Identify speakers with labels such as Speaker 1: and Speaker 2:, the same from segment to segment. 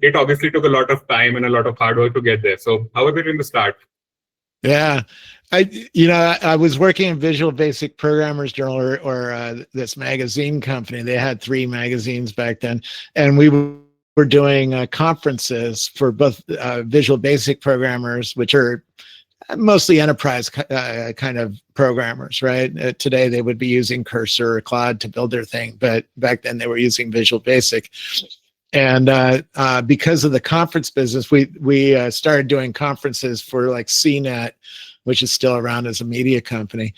Speaker 1: it obviously took a lot of time and a lot of hard work to get there. So how was it in the start?
Speaker 2: Yeah. I was working in Visual Basic Programmers Journal or this magazine company. They had 3 magazines back then, and we were doing conferences for both Visual Basic programmers, which are mostly enterprise kind of programmers, right? Today they would be using Cursor or Claude to build their thing, but back then they were using Visual Basic. And because of the conference business, we started doing conferences for like CNET, which is still around as a media company.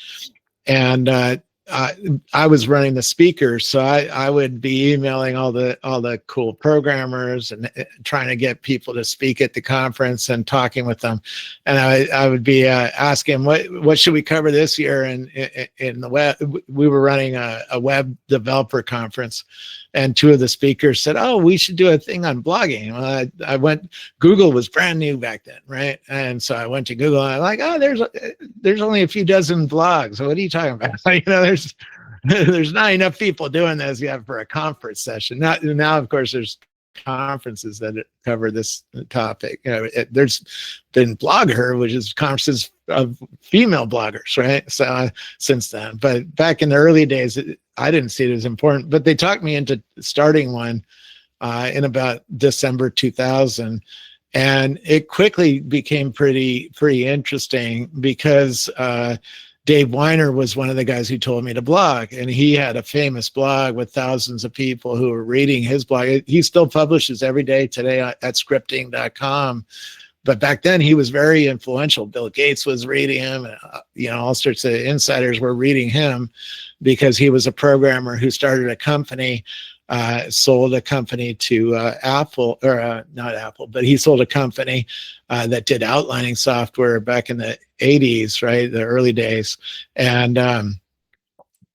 Speaker 2: And I was running the speakers, so I would be emailing all the cool programmers and trying to get people to speak at the conference and talking with them. And I would be asking what should we cover this year in the web. We were running a web developer conference, and 2 of the speakers said, "Oh, we should do a thing on blogging." Well, I went. Google was brand new back then, right? And so I went to Google, and I'm like, "Oh, there's only a few dozen blogs. So what are you talking about?" There's not enough people doing this yet for a conference session. Now, of course, there's conferences that cover this topic. There's been Blogger, which is conferences of female bloggers, right? So since then, but back in the early days, I didn't see it as important. But they talked me into starting one in about December 2000, and it quickly became pretty interesting because Dave Weiner was one of the guys who told me to blog, and he had a famous blog with thousands of people who were reading his blog. He still publishes every day today at scripting.com. But back then he was very influential. Bill Gates was reading him, and, all sorts of insiders were reading him because he was a programmer who started a company, sold a company to Apple, or not Apple, but he sold a company that did outlining software back in the 80s, right? The early days. And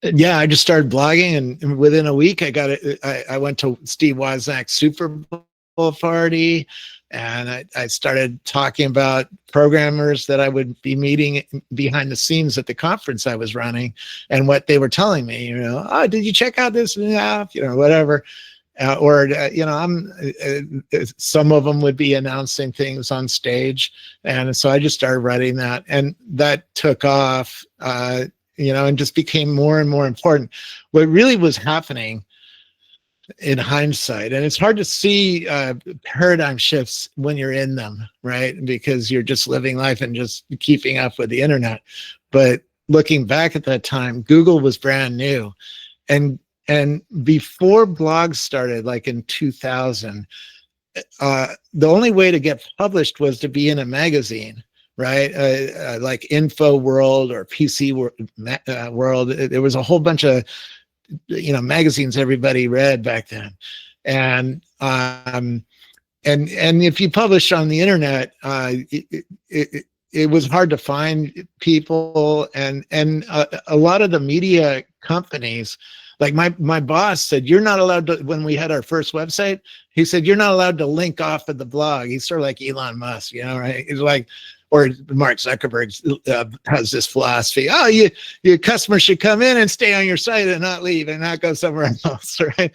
Speaker 2: yeah, I just started blogging, and within a week I went to Steve Wozniak's Super Bowl party, and I started talking about programmers that I would be meeting behind the scenes at the conference I was running, and what they were telling me, "Oh, did you check out this app?" Whatever. Some of them would be announcing things on stage. And so I just started writing that, and that took off, and just became more and more important. What really was happening in hindsight, and it's hard to see paradigm shifts when you're in them, right? Because you're just living life and just keeping up with the internet. But looking back at that time, Google was brand new. And before blogs started, like in 2000, the only way to get published was to be in a magazine, right? Like Info World or PC World. There was a whole bunch of magazines everybody read back then, and if you published on the internet, it was hard to find people, and a lot of the media companies. Like my boss said, "You're not allowed to," when we had our first website, he said, "You're not allowed to link off of the blog." He's sort of like Elon Musk, right? He's like, or Mark Zuckerberg has this philosophy: "Oh, your customers should come in and stay on your site and not leave and not go somewhere else," right?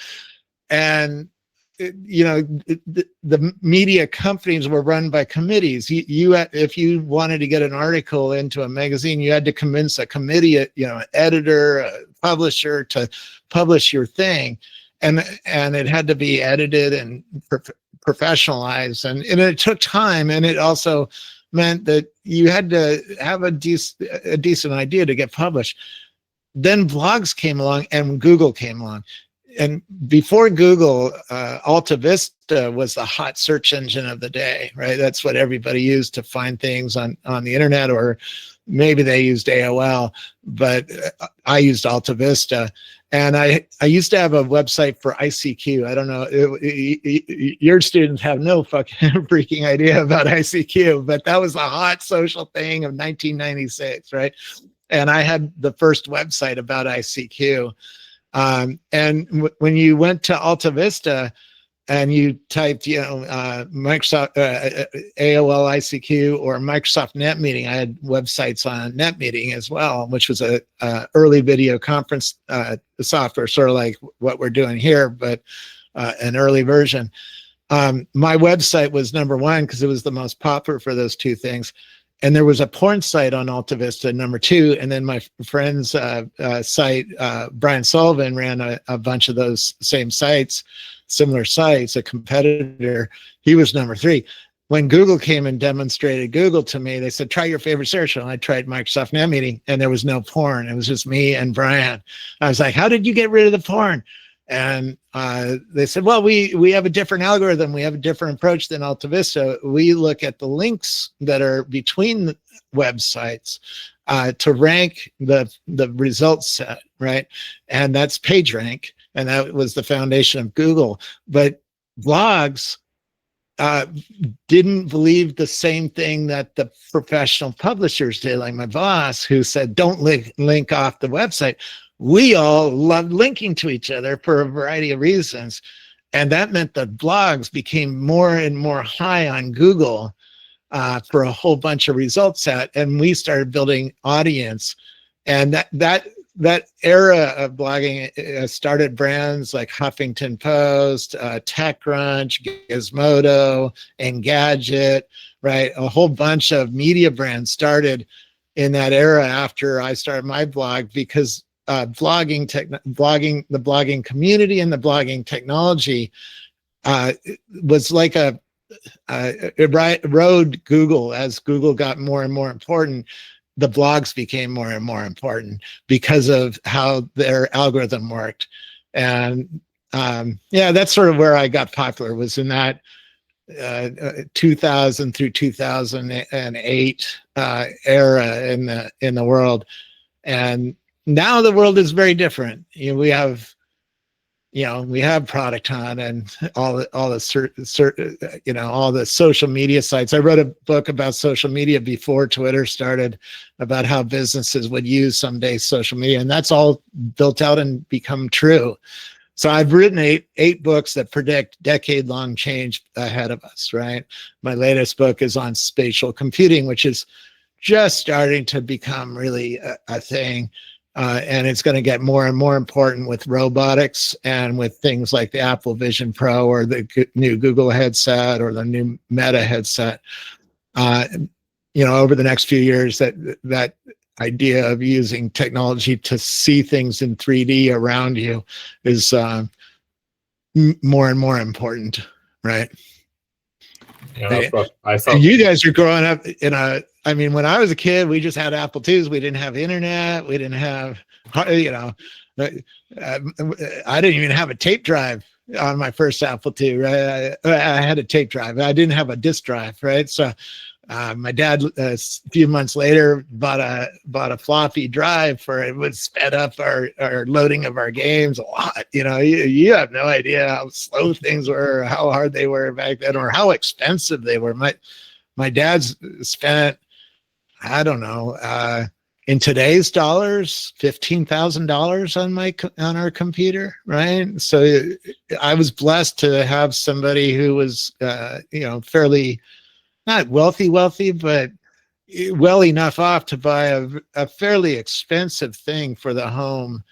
Speaker 2: And the media companies were run by committees. If you wanted to get an article into a magazine, you had to convince a committee, an editor, a publisher, to publish your thing, and it had to be edited and professionalized, and it took time, and it also meant that you had to have a decent idea to get published. Then blogs came along, and Google came along. And before Google, Alta Vista was the hot search engine of the day, right? That's what everybody used to find things on the internet, or maybe they used AOL, but I used Alta Vista. And I used to have a website for ICQ. I don't know, your students have no fucking freaking idea about ICQ, but that was the hot social thing of 1996, right? And I had the first website about ICQ. And when you went to Alta Vista and you typed, Microsoft AOL ICQ or Microsoft NetMeeting, I had websites on NetMeeting as well, which was a early video conference software, sort of like what we're doing here, but an early version. My website was number one because it was the most popular for those two things. And there was a porn site on Alta Vista, number two. And then my friend's site, Brian Sullivan, ran a bunch of those same sites, similar sites, a competitor. He was number three. When Google came and demonstrated Google to me, they said, try your favorite search. And I tried Microsoft Net Meeting, and there was no porn. It was just me and Brian. I was like, how did you get rid of the porn? And they said, well, we have a different algorithm. We have a different approach than Alta Vista. We look at the links that are between the websites to rank the results set, right? And that's PageRank. And that was the foundation of Google. But blogs didn't believe the same thing that the professional publishers did, like my boss, who said, don't link off the website. We all loved linking to each other for a variety of reasons. And that meant that blogs became more and more high on Google for a whole bunch of results set. And we started building audience. And that era of blogging started brands like Huffington Post, TechCrunch, Gizmodo, Engadget, right? A whole bunch of media brands started in that era after I started my blog, because the blogging community and the blogging technology was like it rode Google. As Google got more and more important, the blogs became more and more important because of how their algorithm worked. And yeah, that's sort of where I got popular, was in that 2000 through 2008 era in the world. And now the world is very different. We have Product Hunt and all the all the social media sites. I wrote a book about social media before Twitter started, about how businesses would use someday social media, and that's all built out and become true. So I've written eight books that predict decade-long change ahead of us, right? My latest book is on spatial computing, which is just starting to become really a thing. And it's going to get more and more important with robotics and with things like the Apple Vision Pro or the new Google headset or the new Meta headset. Over the next few years, that idea of using technology to see things in 3D around you is more and more important, right?
Speaker 1: Yeah, of course. I saw.
Speaker 2: You guys are growing up when I was a kid, we just had Apple IIs. We didn't have internet. We didn't have, I didn't even have a tape drive on my first Apple II, right? I had a tape drive. I didn't have a disk drive, right? So my dad, a few months later, bought a floppy drive for it. Would sped up our loading of our games a lot. You have no idea how slow things were, or how hard they were back then, or how expensive they were. My dad's spent, I don't know, in today's dollars, $15,000 on our computer, right? So I was blessed to have somebody who was, fairly, not wealthy, but well enough off to buy a fairly expensive thing for the home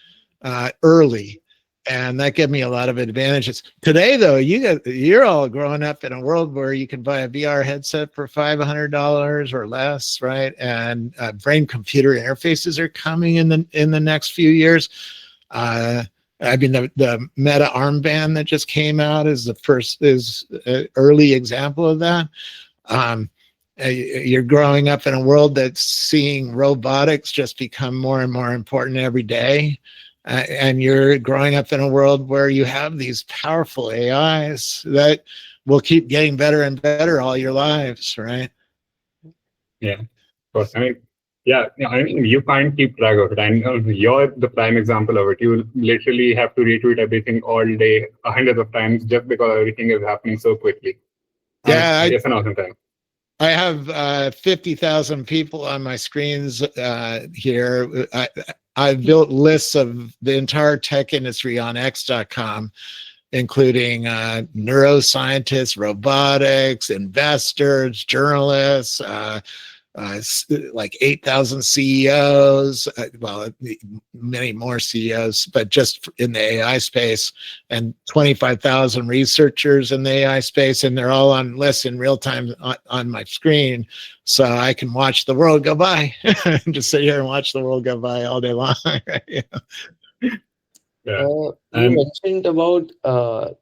Speaker 2: early. And that gave me a lot of advantages. Today, though, you're all growing up in a world where you can buy a VR headset for $500 or less, right? And brain-computer interfaces are coming in the next few years. The Meta armband that just came out is an early example of that. You're growing up in a world that's seeing robotics just become more and more important every day. And you're growing up in a world where you have these powerful AIs that will keep getting better and better all your lives, right?
Speaker 1: Yeah, of course. You can't keep track of it. And you're the prime example of it. You literally have to retweet everything all day, hundreds of times, just because everything is happening so quickly.
Speaker 2: Yeah,
Speaker 1: it's an awesome time.
Speaker 2: I have 50,000 people on my screens here. I've built lists of the entire tech industry on X.com, including neuroscientists, robotics, investors, journalists, like 8,000 CEOs, well, many more CEOs, but just in the AI space, and 25,000 researchers in the AI space, and they're all on lists in real time on my screen, so I can watch the world go by. Just sit here and watch the world go by all day long. Right?
Speaker 1: Yeah.
Speaker 3: You
Speaker 1: And
Speaker 3: mentioned about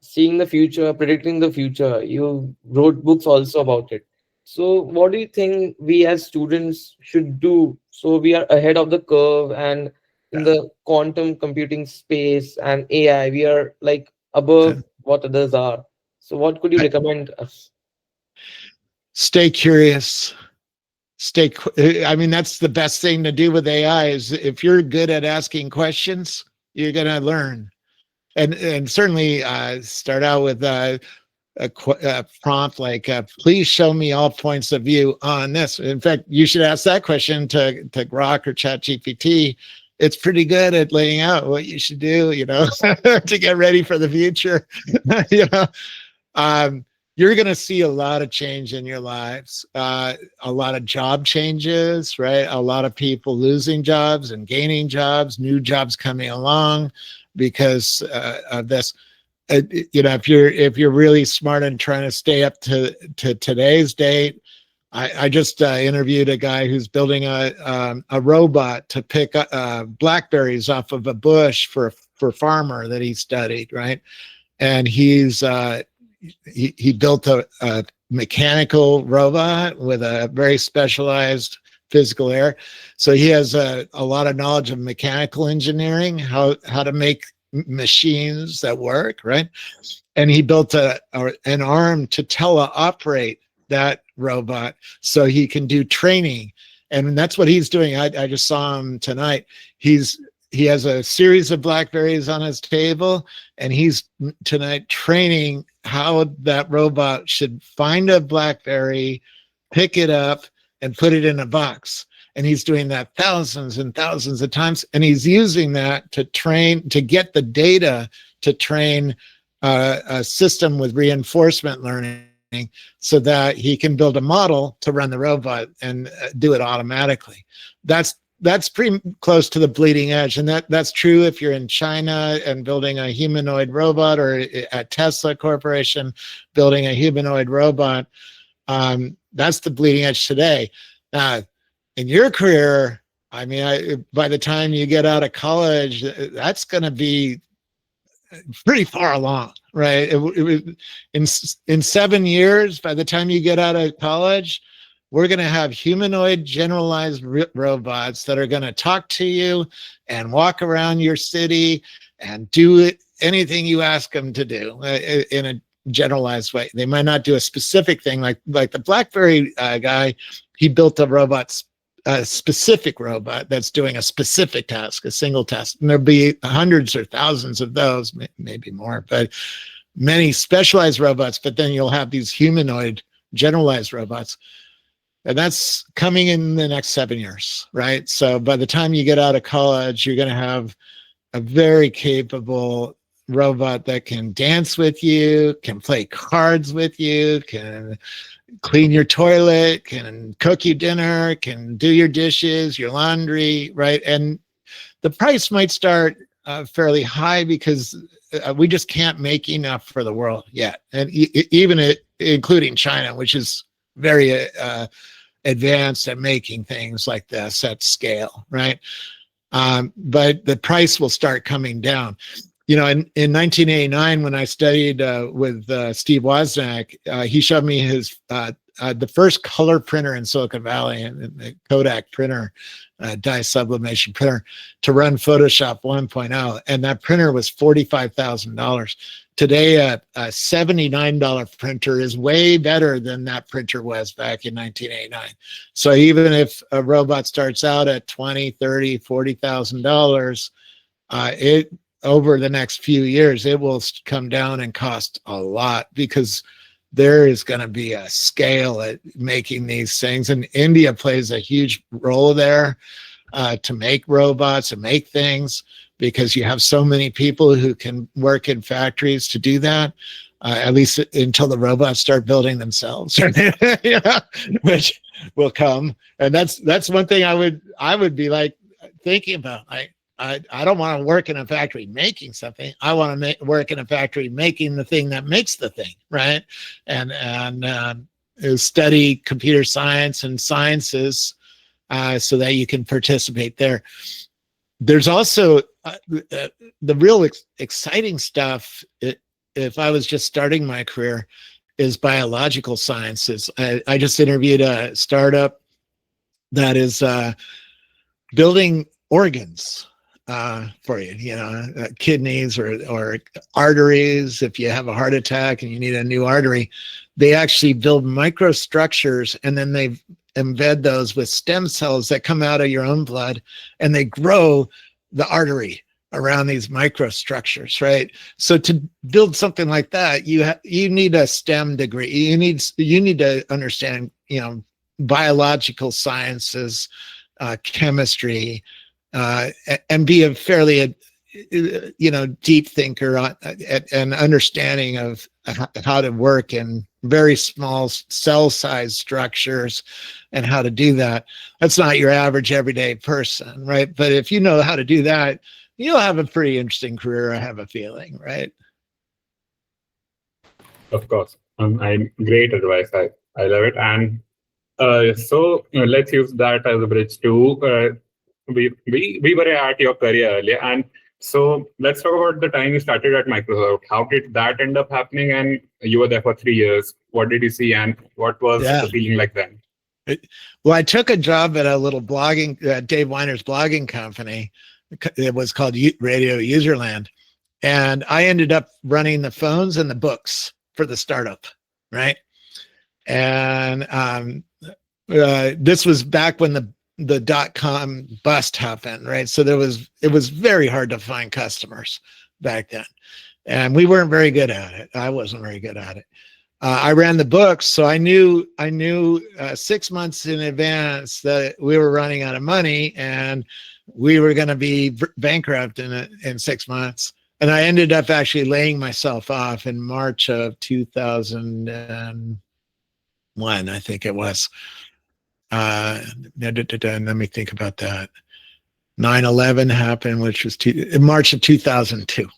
Speaker 3: seeing the future, predicting the future. You wrote books also about it. So, what do you think we as students should do so we are ahead of the curve and in the quantum computing space and AI, we are like
Speaker 2: Yeah.
Speaker 3: above what others are. So, what could you recommend us?
Speaker 2: Stay curious. I mean, that's the best thing to do with AI is if you're good at asking questions, you're going to learn. And certainly start out with a prompt like, please show me all points of view on this. In fact, you should ask that question to Grok or ChatGPT. It's pretty good at laying out what you should do, to get ready for the future. you know, um, you're going to see a lot of change in your lives, a lot of job changes, right? A lot of people losing jobs and gaining jobs, new jobs coming along because of this. If you're really smart and trying to stay up to today's date, I just interviewed a guy who's building a robot to pick blackberries off of a bush for a farmer that he studied, right? And he built a mechanical robot with a very specialized physical air. So he has a lot of knowledge of mechanical engineering, how to make machines that work, right? And he built an arm to teleoperate that robot so he can do training. And that's what he's doing. I just saw him tonight. He has a series of blackberries on his table, and he's tonight training how that robot should find a blackberry, pick it up, and put it in a box. And he's doing that thousands and thousands of times, and he's using that to get the data to train a system with reinforcement learning so that he can build a model to run the robot and do it automatically. That's pretty close to the bleeding edge, and that's true if you're in China and building a humanoid robot, or at Tesla Corporation building a humanoid robot. That's the bleeding edge today. In your career, I mean, by the time you get out of college, that's going to be pretty far along, right? In 7 years, by the time you get out of college, we're going to have humanoid generalized robots that are going to talk to you and walk around your city and do anything you ask them to do in a generalized way. They might not do a specific thing like the BlackBerry guy. He built a specific robot that's doing a specific task, a single task. And there'll be hundreds or thousands of those, maybe more, but many specialized robots. But then you'll have these humanoid generalized robots. And that's coming in the next 7 years, right? So by the time you get out of college, you're going to have a very capable robot that can dance with you, can play cards with you, can clean your toilet, can cook you dinner, can do your dishes, your laundry, right? And the price might start fairly high because we just can't make enough for the world yet. And even including China, which is very advanced at making things like this at scale, right? But the price will start coming down. In 1989, when I studied with Steve Wozniak, he showed me the first color printer in Silicon Valley, and the Kodak printer, dye sublimation printer, to run Photoshop 1.0. And that printer was $45,000. Today, a $79 printer is way better than that printer was back in 1989. So even if a robot starts out at $20,000, $30,000, $40,000, it over the next few years, it will come down and cost a lot because there is going to be a scale at making these things. And India plays a huge role there to make robots and make things, because you have so many people who can work in factories to do that. at least until the robots start building themselves, you know, which will come. And that's one thing I would be like thinking about. I don't want to work in a factory making something. I want to work in a factory making the thing that makes the thing, right? And study computer science and sciences so that you can participate there. There's also the real exciting stuff. If I was just starting my career, is biological sciences. I just interviewed a startup that is building organs for you, you know, kidneys or arteries. If you have a heart attack and you need a new artery, they actually build microstructures and then they embed those with stem cells that come out of your own blood, and they grow the artery around these microstructures, right? So to build something like that, you need a STEM degree. You need to understand, you know, biological sciences, chemistry, and be a fairly, you know, deep thinker and understanding of how to work in very small cell size structures and how to do that. That's not your average everyday person, right? But if you know how to do that, you'll have a pretty interesting career, I have a feeling, right?
Speaker 1: Of course. Great advice. I love it. And so let's use that as a bridge to we were at your career earlier, and so let's talk about the time you started at Microsoft. How did that end up happening? And you were there for 3 years. What did you see, and what was
Speaker 2: Yeah.
Speaker 1: the feeling like then?
Speaker 2: Well, I took a job at a little blogging, Dave Weiner's blogging company. It was called Radio Userland. And I ended up running the phones and the books for the startup, right? And this was back when the dot-com bust happened, right? So it was very hard to find customers back then. And we weren't very good at it. I wasn't very good at it. I ran the books, so I knew 6 months in advance that we were running out of money and we were going to be bankrupt in 6 months. And I ended up actually laying myself off in March of 2001, I think it was. Let me think about that. 9/11 happened, which was in March of 2002.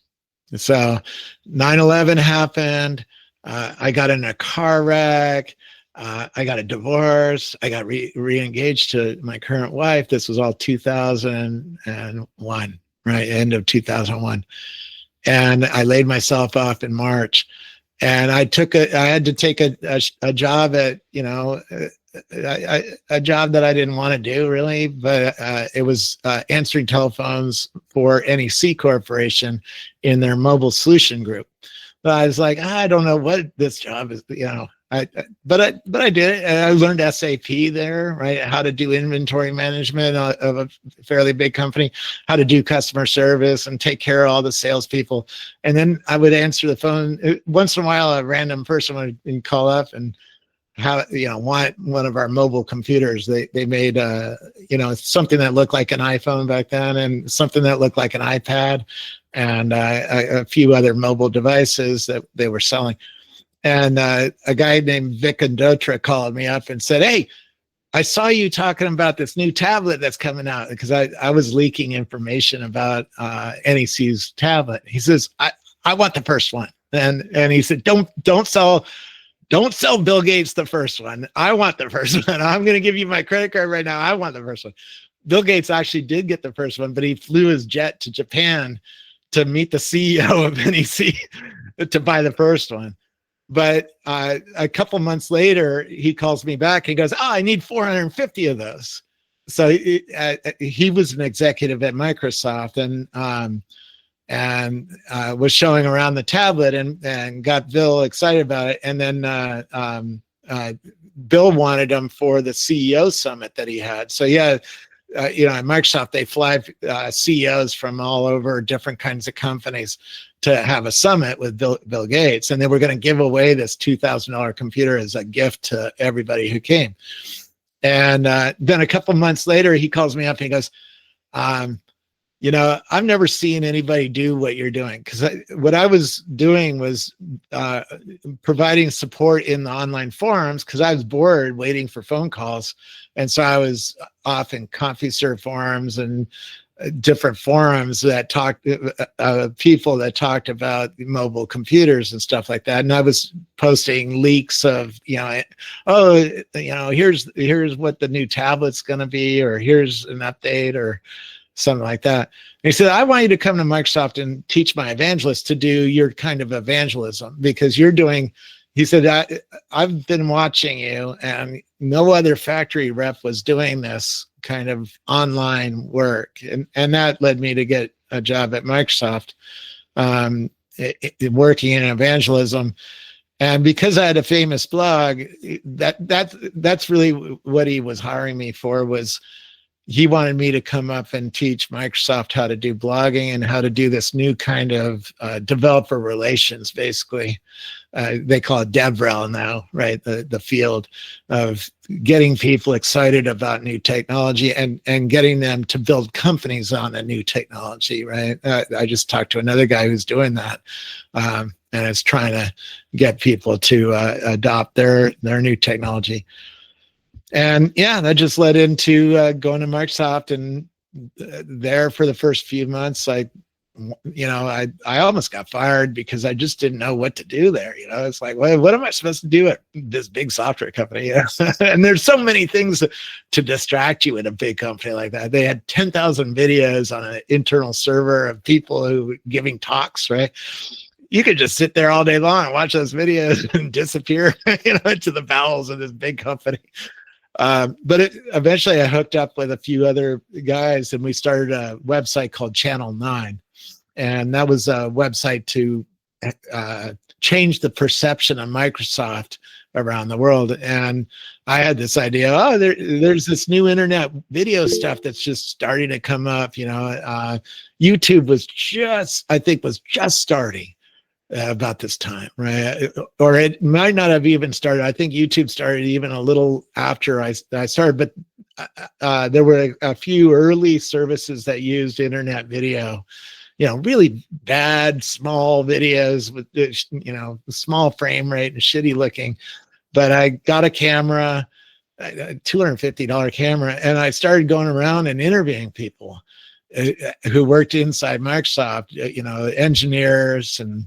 Speaker 2: So 9/11 happened. I got in a car wreck. I got a divorce. I got re-engaged to my current wife. This was all 2001, right? End of 2001. And I laid myself off in March. And I had to take a job at, you know, a job that I didn't want to do really, but it was answering telephones for NEC Corporation in their mobile solution group. But I was like, I don't know what this job is, you know. But I did it, and I learned SAP there, right? How to do inventory management of a fairly big company, how to do customer service, and take care of all the salespeople. And then I would answer the phone once in a while. A random person would call up and want one of our mobile computers. They made something that looked like an iPhone back then, and something that looked like an iPad, and a few other mobile devices that they were selling. And a guy named Vic Andotra called me up and said, "Hey, I saw you talking about this new tablet that's coming out," because I was leaking information about NEC's tablet. He says, I want the first one. And he said, don't sell Bill Gates the first one. I want the first one. I'm going to give you my credit card right now. I want the first one. Bill Gates actually did get the first one, but he flew his jet to Japan to meet the CEO of NEC to buy the first one. But a couple months later, he calls me back. He goes, I need 450 of those. So he was an executive at Microsoft and was showing around the tablet and got Bill excited about it. And then Bill wanted him for the CEO summit that he had. So yeah, at Microsoft, they fly CEOs from all over different kinds of companies to have a summit with Bill Gates. And they were going to give away this $2,000 computer as a gift to everybody who came. And then a couple months later, he calls me up and he goes, I've never seen anybody do what you're doing, because what I was doing was providing support in the online forums, because I was bored waiting for phone calls. And so I was off in CompuServe forums and different forums that talked, people that talked about mobile computers and stuff like that. And I was posting leaks of, oh, here's what the new tablet's going to be, or here's an update, or something like that. And he said, I want you to come to Microsoft and teach my evangelists to do your kind of evangelism, because you're doing, he said, I've been watching you, and no other factory rep was doing this kind of online work. And that led me to get a job at Microsoft, working in evangelism. And because I had a famous blog, that's really what he was hiring me for. Was he wanted me to come up and teach Microsoft how to do blogging and how to do this new kind of developer relations, basically. They call it DevRel now, right? The field of getting people excited about new technology and getting them to build companies on a new technology, right? I just talked to another guy who's doing that, and is trying to get people to adopt their new technology. And yeah, that just led into going to Microsoft, and there for the first few months, I almost got fired because I just didn't know what to do there. It's like, well, what am I supposed to do at this big software company? And there's so many things to distract you in a big company like that. They had 10,000 videos on an internal server of people who were giving talks, right? You could just sit there all day long and watch those videos and disappear, into the bowels of this big company. But eventually I hooked up with a few other guys, and we started a website called Channel 9. And that was a website to change the perception of Microsoft around the world. And I had this idea, there's this new internet video stuff that's just starting to come up. YouTube was just starting about this time, right? Or it might not have even started. I think YouTube started even a little after I started, but there were a few early services that used internet video, really bad, small videos with, small frame rate and shitty looking. But I got a camera, a $250 camera, and I started going around and interviewing people who worked inside Microsoft, engineers and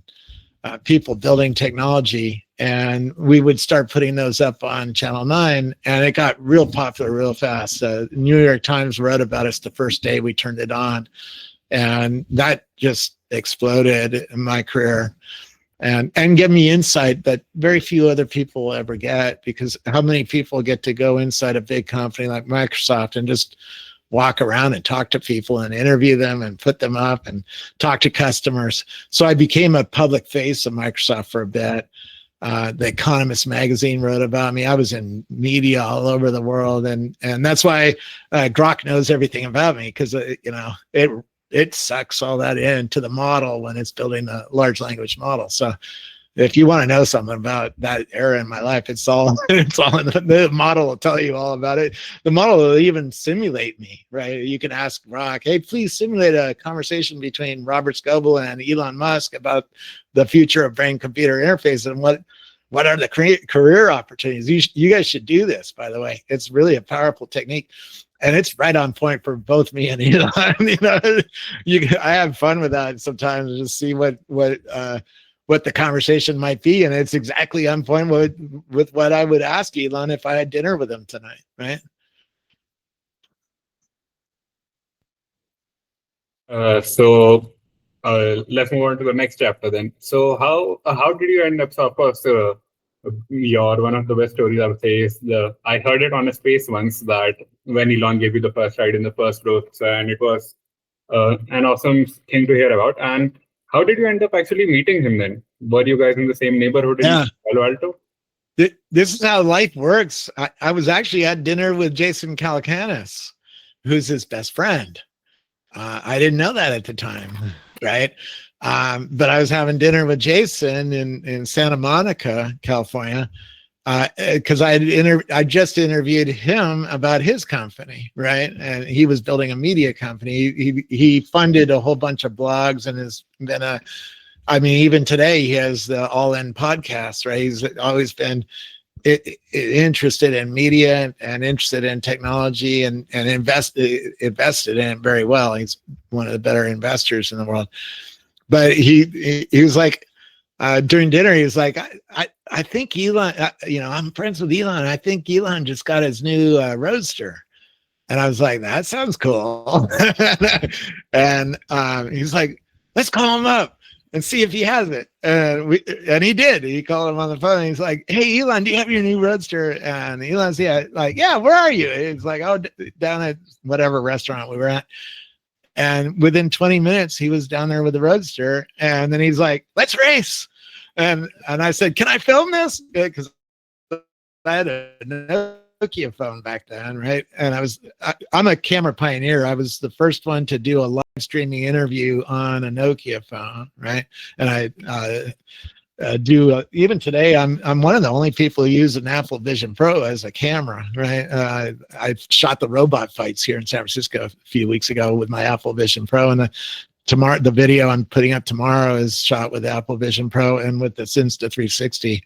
Speaker 2: people building technology, and we would start putting those up on Channel 9, and it got real popular real fast. New York Times wrote about us the first day we turned it on, and that just exploded in my career and gave me insight that very few other people will ever get, because how many people get to go inside a big company like Microsoft and just walk around and talk to people and interview them and put them up and talk to customers. So I became a public face of Microsoft for a bit. The Economist magazine wrote about me. I was in media all over the world, and that's why Grok knows everything about me, because it sucks all that into the model when it's building a large language model. So if you want to know something about that era in my life, it's all in the model will tell you all about it. The model will even simulate me, right? You can ask Grok, hey, please simulate a conversation between Robert Scoble and Elon Musk about the future of brain-computer interface and what are the career opportunities. You guys should do this, by the way. It's really a powerful technique. And it's right on point for both me and Elon. I have fun with that sometimes, to just see what the conversation might be, and it's exactly on point with what I would ask Elon if I had dinner with him tonight, right?
Speaker 1: So let's move on to the next chapter then. So how did you end up? So of course, your one of the best stories I would say is I heard it on a space once, that when Elon gave you the first ride in the first row, and it was an awesome thing to hear about. And how did you end up actually meeting him then? Were you guys in the same neighborhood in Palo Alto?
Speaker 2: This is how life works. I was actually at dinner with Jason Calacanis, who's his best friend. I didn't know that at the time, right? But I was having dinner with Jason in Santa Monica, California, because I just interviewed him about his company, right? And he was building a media company. He funded a whole bunch of blogs and has been I mean, even today he has the All In podcast, right? He's always been interested in media and interested in technology and invested in it very well. He's one of the better investors in the world. But he was like, during dinner, he was like, I think Elon, I'm friends with Elon. I think Elon just got his new Roadster. And I was like, that sounds cool. And he's like, let's call him up and see if he has it. And he did. He called him on the phone. And he's like, hey, Elon, do you have your new Roadster? And Elon's, yeah, where are you? He's like, oh, down at whatever restaurant we were at. And within 20 minutes, he was down there with the Roadster. And then he's like, let's race. And I said, can I film this? Because I had a Nokia phone back then, right? And I'm a camera pioneer. I was the first one to do a live streaming interview on a Nokia phone, right? And I even today, I'm one of the only people who use an Apple Vision Pro as a camera, right? I shot the robot fights here in San Francisco a few weeks ago with my Apple Vision Pro, and the video I'm putting up tomorrow is shot with Apple Vision Pro and with this Insta360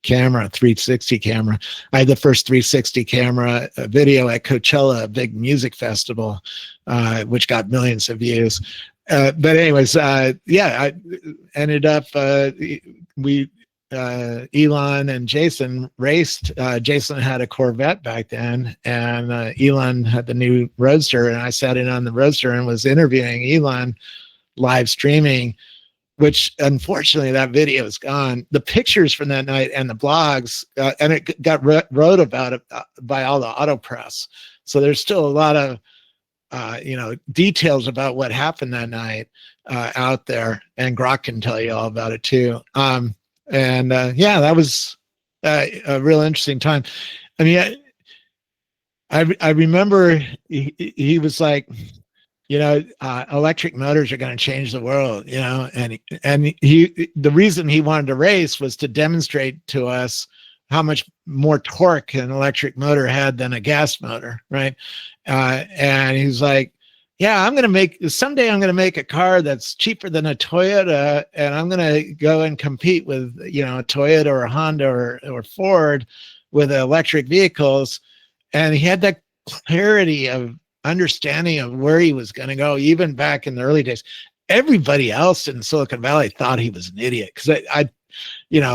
Speaker 2: camera, 360 camera. I had the first 360 camera video at Coachella, a big music festival, which got millions of views. But anyways, I ended up, Elon and Jason raced. Jason had a Corvette back then, and Elon had the new Roadster, and I sat in on the Roadster and was interviewing Elon live streaming, which unfortunately that video is gone. The pictures from that night and the blogs, and it got wrote about it by all the auto press. So there's still a lot of details about what happened that night out there, and Grok can tell you all about it too. That was a real interesting time. I mean, I remember he was like, electric motors are going to change the world, and the reason he wanted to race was to demonstrate to us how much more torque an electric motor had than a gas motor, right? And he's like, yeah, someday I'm going to make a car that's cheaper than a Toyota, and I'm going to go and compete with, a Toyota or a Honda or Ford with electric vehicles. And he had that clarity of understanding of where he was going to go, even back in the early days. Everybody else in Silicon Valley thought he was an idiot, because I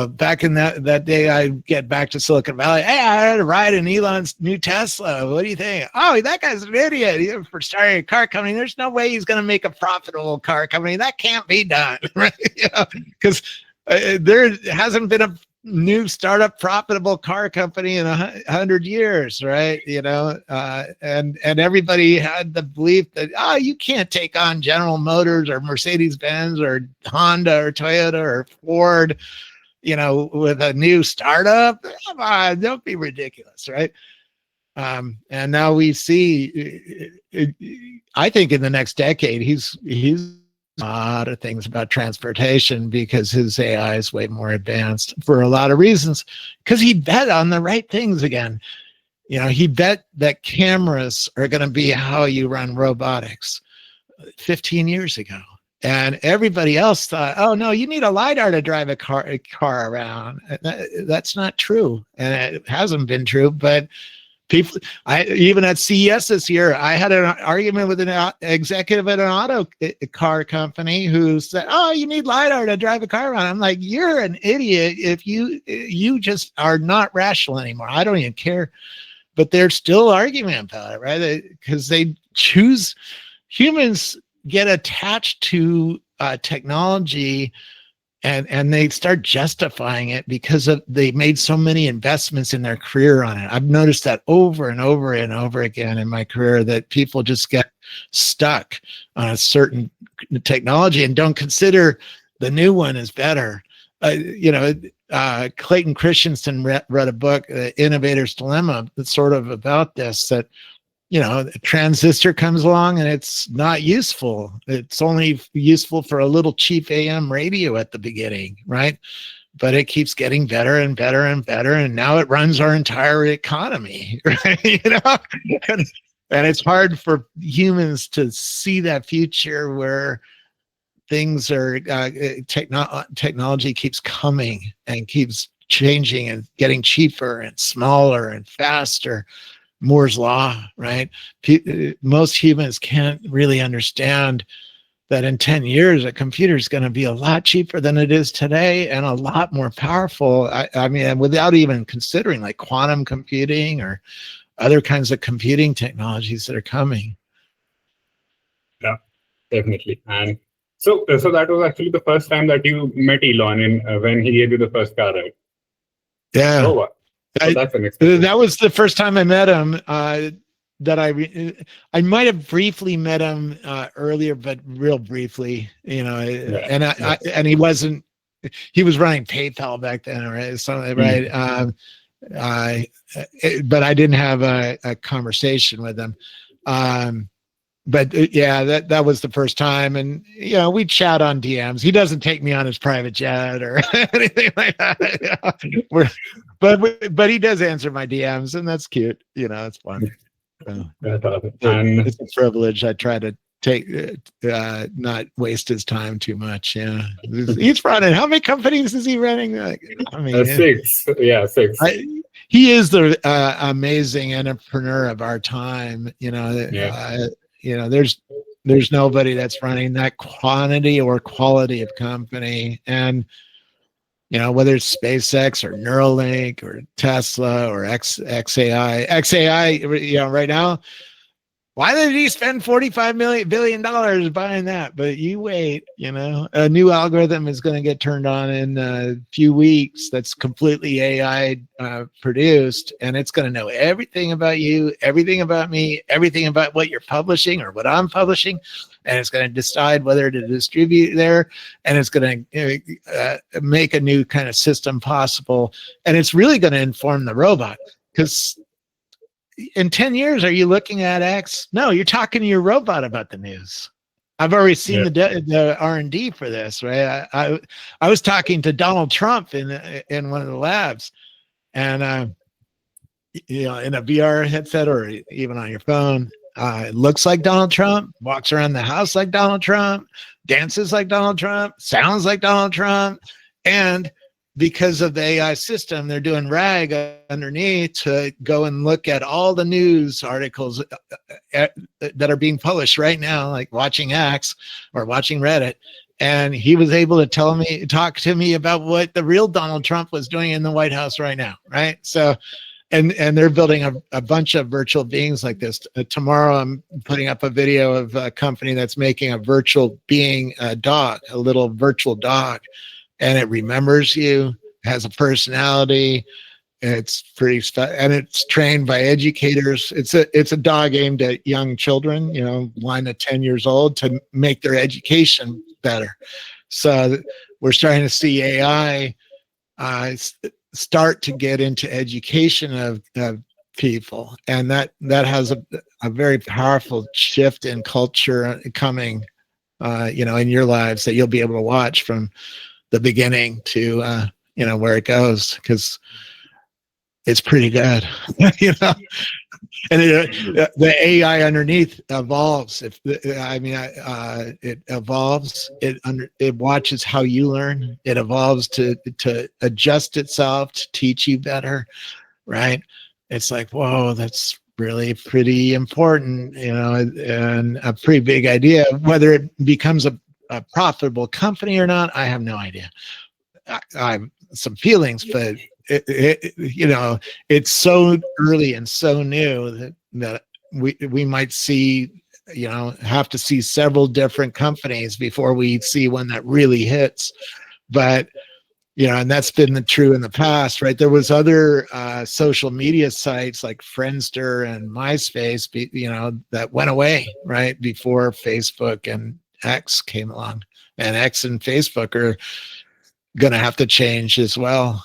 Speaker 2: back in that day, I get back to Silicon Valley. Hey, I had to ride in Elon's new Tesla. What do you think? Oh, that guy's an idiot for starting a car company. There's no way he's going to make a profitable car company. That can't be done, right? Because there hasn't been a new startup profitable car company in 100 years, right? And everybody had the belief that, you can't take on General Motors or Mercedes-Benz or Honda or Toyota or Ford, with a new startup. Come on, don't be ridiculous, right? And now we see, I think in the next decade, he's a lot of things about transportation, because his AI is way more advanced for a lot of reasons, because he bet on the right things again. He bet that cameras are going to be how you run robotics 15 years ago. And everybody else thought, oh, no, you need a LiDAR to drive a car around. That's not true. And it hasn't been true. But people, even at CES this year, I had an argument with an executive at an auto car company who said, oh, you need LiDAR to drive a car around. I'm like, you're an idiot if you just are not rational anymore. I don't even care. But they're still arguing about it, right? Because humans get attached to technology, and they start justifying it because they made so many investments in their career on it. I've noticed that over and over and over again in my career, that people just get stuck on a certain technology and don't consider the new one is better. Clayton Christensen read a book, Innovator's Dilemma, that's sort of about this, that a transistor comes along and it's not useful. It's only useful for a little cheap AM radio at the beginning, right? but it keeps getting better and better and better, and now it runs our entire economy, right? And, and it's hard for humans to see that future where things are technology keeps coming and keeps changing and getting cheaper and smaller and faster. Moore's law, right? Most humans can't really understand that in 10 years, a computer is going to be a lot cheaper than it is today and a lot more powerful. I mean, without even considering like quantum computing or other kinds of computing technologies that are coming.
Speaker 1: Yeah, definitely. And so that was actually the first time that you met Elon in when he gave you the first car, right?
Speaker 2: Yeah.
Speaker 1: Oh, wow. Oh, that's unexpected.
Speaker 2: That was the first time I met him. That I might have briefly met him earlier, but real briefly,
Speaker 1: Yeah.
Speaker 2: and he wasn't. He was running PayPal back then, right? Something, right? But I didn't have a conversation with him. But yeah, that was the first time, and we chat on DMs. He doesn't take me on his private jet or anything like that. But he does answer my DMs, and that's cute. It's fun.
Speaker 1: That's awesome. And
Speaker 2: It's a privilege. I try to take not waste his time too much. Yeah, he's running. How many companies is he running? I mean,
Speaker 1: 6. Yeah, 6.
Speaker 2: he is the amazing entrepreneur of our time.
Speaker 1: Yeah.
Speaker 2: There's nobody that's running that quantity or quality of company. And whether it's SpaceX or Neuralink or Tesla or XAI, right now, why did he spend $45 billion buying that? But you wait, a new algorithm is going to get turned on in a few weeks that's completely AI produced, and it's going to know everything about you, everything about me, everything about what you're publishing or what I'm publishing, and it's going to decide whether to distribute there, and it's going to make a new kind of system possible, and it's really going to inform the robot, because in 10 years, are you looking at X? No, you're talking to your robot about the news. I've already seen the R&D for this, right? I was talking to Donald Trump in one of the labs, and in a VR headset or even on your phone, it looks like Donald Trump, walks around the house like Donald Trump, dances like Donald Trump, sounds like Donald Trump, and because of the AI system, they're doing RAG underneath to go and look at all the news articles that are being published right now, like watching X or watching Reddit. And he was able to talk to me about what the real Donald Trump was doing in the White House right now, right? So, and they're building a bunch of virtual beings like this. Tomorrow, I'm putting up a video of a company that's making a virtual being dog, a little virtual dog. And it remembers you, has a personality. It's pretty and it's trained by educators. It's a dog aimed at young children, 1 to 10 years old, to make their education better. So we're starting to see AI start to get into education of people, and that has a very powerful shift in culture coming, in your lives, that you'll be able to watch from the beginning to where it goes, because it's pretty good. And the AI underneath evolves. It evolves. It watches how you learn. It evolves to adjust itself to teach you better, right? It's like, whoa, that's really pretty important, and a pretty big idea. Whether it becomes a profitable company or not, I have no idea. I have some feelings, but it's so early and so new that we might see, have to see several different companies before we see one that really hits. But and that's been true in the past, right? There was other social media sites like Friendster and MySpace, that went away right before Facebook and X came along. And X and Facebook are going to have to change as well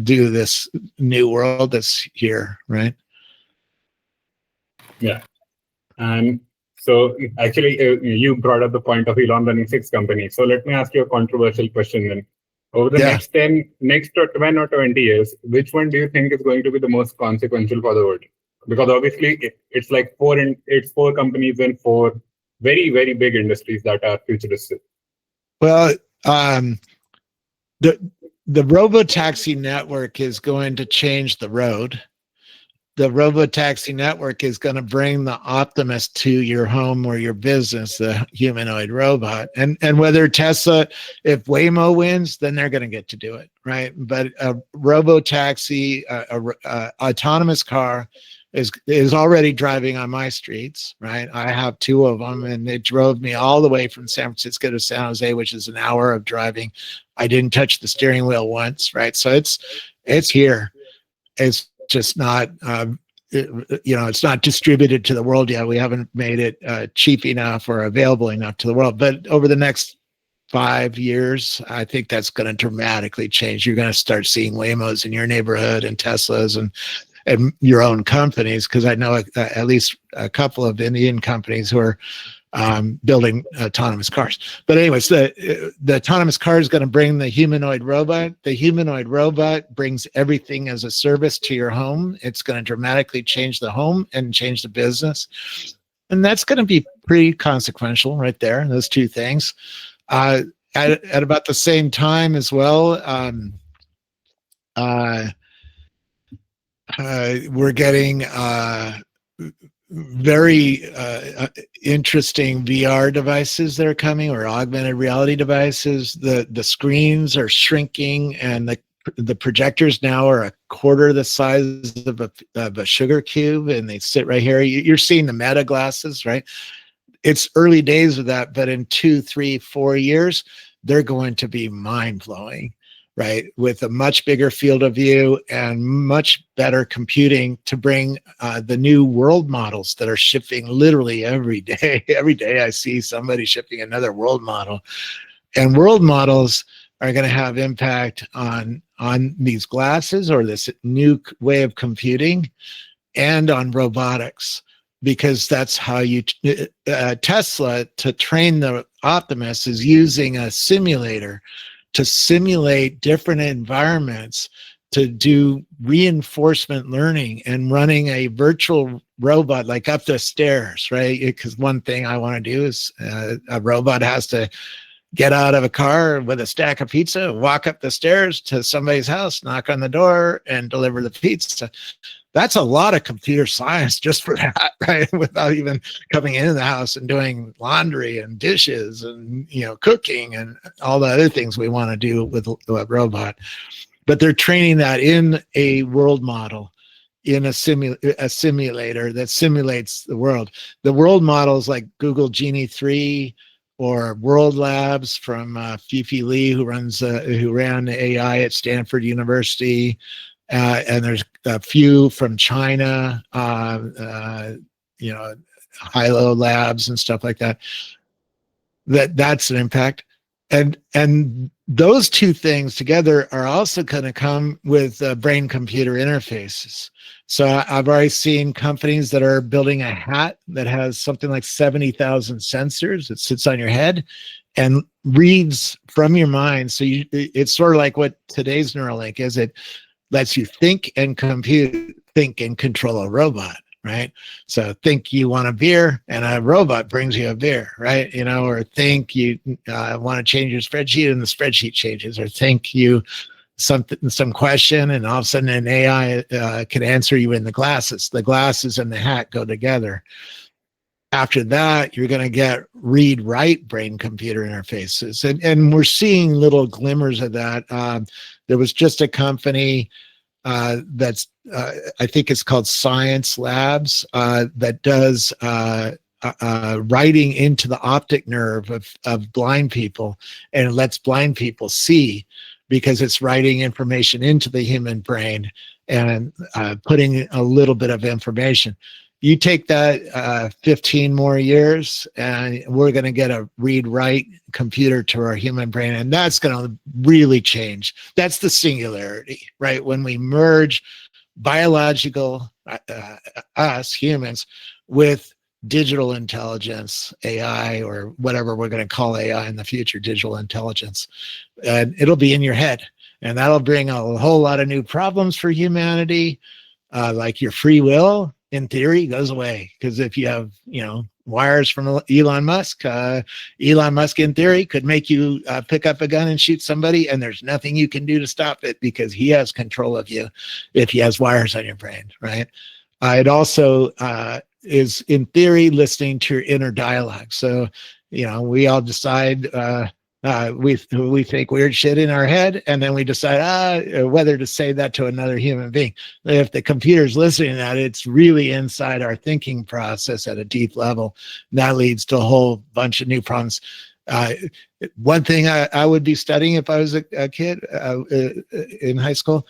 Speaker 2: due to this new world that's here, right?
Speaker 1: Yeah. And so actually, you brought up the point of Elon running 6 companies. So let me ask you a controversial question then. Over the
Speaker 2: Yeah.
Speaker 1: next or 10 or 20 years, which one do you think is going to be the most consequential for the world? Because obviously it's like it's four companies and four very, very big industries that are futuristic.
Speaker 2: Well, um, the the robotaxi network is going to change the road. The robotaxi network is going to bring the Optimus to your home or your business, the humanoid robot. And whether Tesla, if Waymo wins, then they're going to get to do it, right? But a robotaxi, autonomous car is already driving on my streets, right? I have two of them, and it drove me all the way from San Francisco to San Jose, which is an hour of driving. I didn't touch the steering wheel once, right? So it's here. It's just not, it's not distributed to the world yet. We haven't made it cheap enough or available enough to the world. But over the next 5 years, I think that's going to dramatically change. You're going to start seeing Waymos in your neighborhood and Teslas and your own companies, because I know at least a couple of Indian companies who are building autonomous cars. But anyways, the autonomous car is going to bring the humanoid robot. The humanoid robot brings everything as a service to your home. It's going to dramatically change the home and change the business. And that's going to be pretty consequential right there, those two things. At about the same time as well, we're getting very interesting VR devices that are coming, or augmented reality devices. The screens are shrinking, and the projectors now are a quarter the size of a sugar cube, and they sit right here. You're seeing the Meta glasses, right? It's early days of that, but in 2, 3, 4 years, they're going to be mind blowing, right? With a much bigger field of view and much better computing to bring the new world models that are shipping literally every day. Every day I see somebody shipping another world model, and world models are going to have impact on these glasses or this new way of computing, and on robotics, because that's how you Tesla, to train the Optimus, is using a simulator to simulate different environments, to do reinforcement learning and running a virtual robot like up the stairs, right? Because one thing I want to do is a robot has to get out of a car with a stack of pizza, walk up the stairs to somebody's house, knock on the door, and deliver the pizza. That's a lot of computer science just for that, right? Without even coming into the house and doing laundry and dishes and cooking and all the other things we want to do with a robot. But they're training that in a world model, in a simulator that simulates the world. The world models like Google Genie 3 or World Labs from Fifi Lee, who ran AI at Stanford University. And there's a few from China, Hilo Labs and stuff like that. That's an impact. And those two things together are also going to come with brain-computer interfaces. So I've already seen companies that are building a hat that has something like 70,000 sensors. It sits on your head and reads from your mind. So it's sort of like what today's Neuralink is. It lets you think and compute, think and control a robot, right? So think you want a beer and a robot brings you a beer, right? Or think you want to change your spreadsheet and the spreadsheet changes, or think you some question and all of a sudden an AI can answer you in the glasses. The glasses and the hat go together. After that, you're going to get read-write brain-computer interfaces. And we're seeing little glimmers of that. There was just a company that's, I think it's called Science Labs, that does writing into the optic nerve of blind people, and it lets blind people see because it's writing information into the human brain and putting a little bit of information. You take that 15 more years, and we're going to get a read-write computer to our human brain, and that's going to really change. That's the singularity, right? When we merge biological us humans with digital intelligence, AI, or whatever we're going to call AI in the future, digital intelligence. And it'll be in your head. And that'll bring a whole lot of new problems for humanity, like your free will, in theory, goes away. Because if you have, wires from Elon Musk, in theory, could make you pick up a gun and shoot somebody, and there's nothing you can do to stop it because he has control of you if he has wires on your brain, right? It also is, in theory, listening to your inner dialogue. So, we all decide we think weird shit in our head, and then we decide whether to say that to another human being. If the computer's listening to that, it's really inside our thinking process at a deep level. And that leads to a whole bunch of new problems. One thing I would be studying if I was a kid in high school,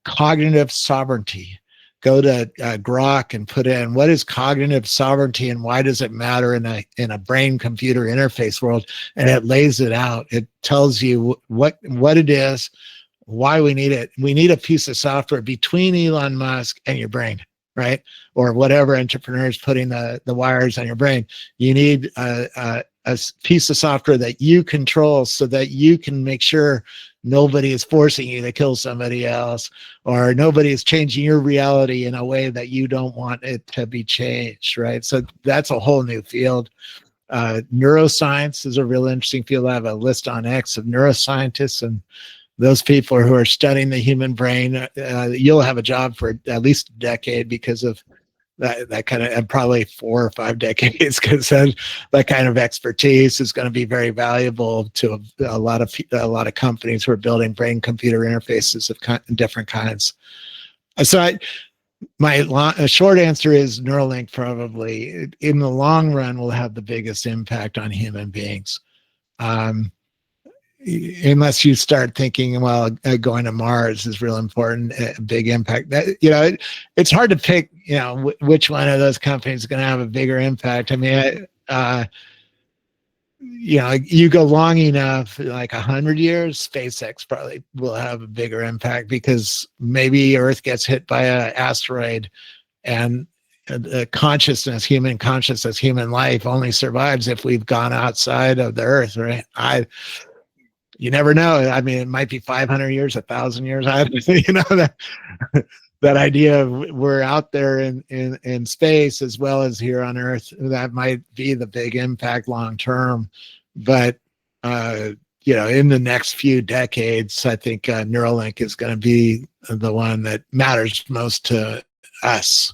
Speaker 2: cognitive sovereignty. Go to Grok and put in what is cognitive sovereignty and why does it matter in a brain computer interface world, and it lays it out. It tells you what it is, why we need it. We need a piece of software between Elon Musk and your brain, right? Or whatever entrepreneur is putting the wires on your brain. You need a piece of software that you control so that you can make sure nobody is forcing you to kill somebody else, or nobody is changing your reality in a way that you don't want it to be changed, right? So that's a whole new field. Neuroscience is a real interesting field. I have a list on X of neuroscientists, and those people who are studying the human brain, you'll have a job for at least a decade because of that kind of, and probably 4 or 5 decades, because that kind of expertise is going to be very valuable to a lot of companies who are building brain computer interfaces of different kinds. So my short answer is Neuralink probably in the long run will have the biggest impact on human beings. Unless you start thinking, well, going to Mars is real important, a big impact. That, it's hard to pick, which one of those companies is going to have a bigger impact. I mean, you go long enough, like 100 years, SpaceX probably will have a bigger impact because maybe Earth gets hit by an asteroid, and human consciousness, human life only survives if we've gone outside of the Earth, right? You never know. I mean, it might be 500 years, 1,000 years. That idea of we're out there in space as well as here on Earth, that might be the big impact long term. But in the next few decades, I think Neuralink is going to be the one that matters most to us,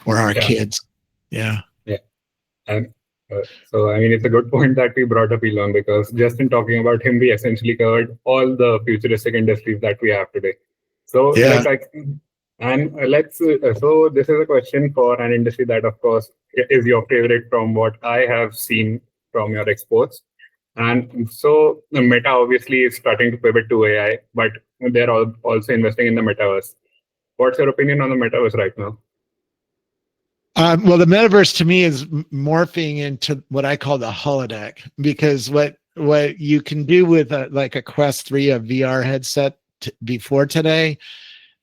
Speaker 2: or our kids. Yeah.
Speaker 1: Yeah. And so, I mean, it's a good point that we brought up Elon, because just in talking about him, we essentially covered all the futuristic industries that we have today. So,
Speaker 2: Yeah.
Speaker 1: So this is a question for an industry that, of course, is your favorite from what I have seen from your exports. And so the Meta obviously is starting to pivot to AI, but they're also investing in the metaverse. What's your opinion on the metaverse right now?
Speaker 2: Well, the metaverse to me is morphing into what I call the holodeck, because what you can do with like a Quest 3, a VR headset before today,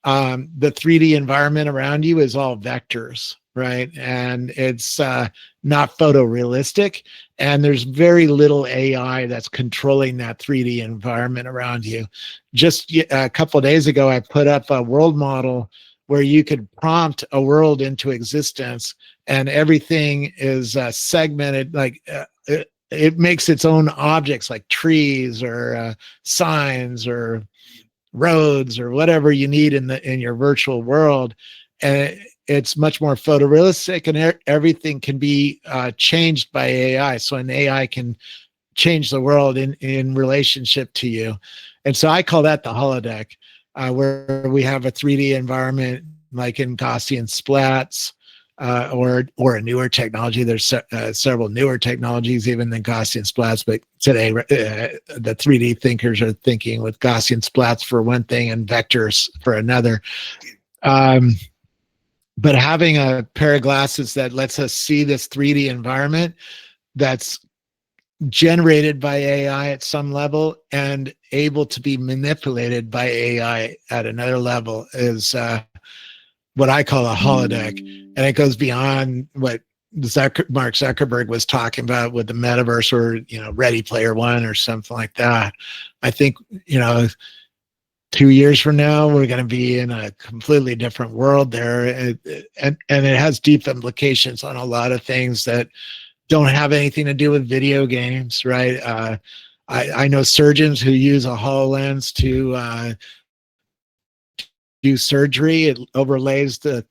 Speaker 2: the 3D environment around you is all vectors, right? And it's not photorealistic, and there's very little AI that's controlling that 3D environment around you. Just a couple of days ago, I put up a world model where you could prompt a world into existence, and everything is segmented, like it makes its own objects like trees or signs or roads or whatever you need in your virtual world. And it's much more photorealistic, and everything can be changed by AI. So an AI can change the world in relationship to you. And so I call that the holodeck, where we have a 3D environment like in Gaussian splats, or a newer technology. There's several newer technologies even than Gaussian splats, but today the 3D thinkers are thinking with Gaussian splats for one thing and vectors for another. But having a pair of glasses that lets us see this 3D environment that's generated by AI at some level and able to be manipulated by AI at another level is what I call a holodeck, and it goes beyond what Mark Zuckerberg was talking about with the metaverse, or Ready Player One or something like that. I think 2 years from now we're going to be in a completely different world there, and it has deep implications on a lot of things that don't have anything to do with video games, right? I know surgeons who use a HoloLens to do surgery. It overlays the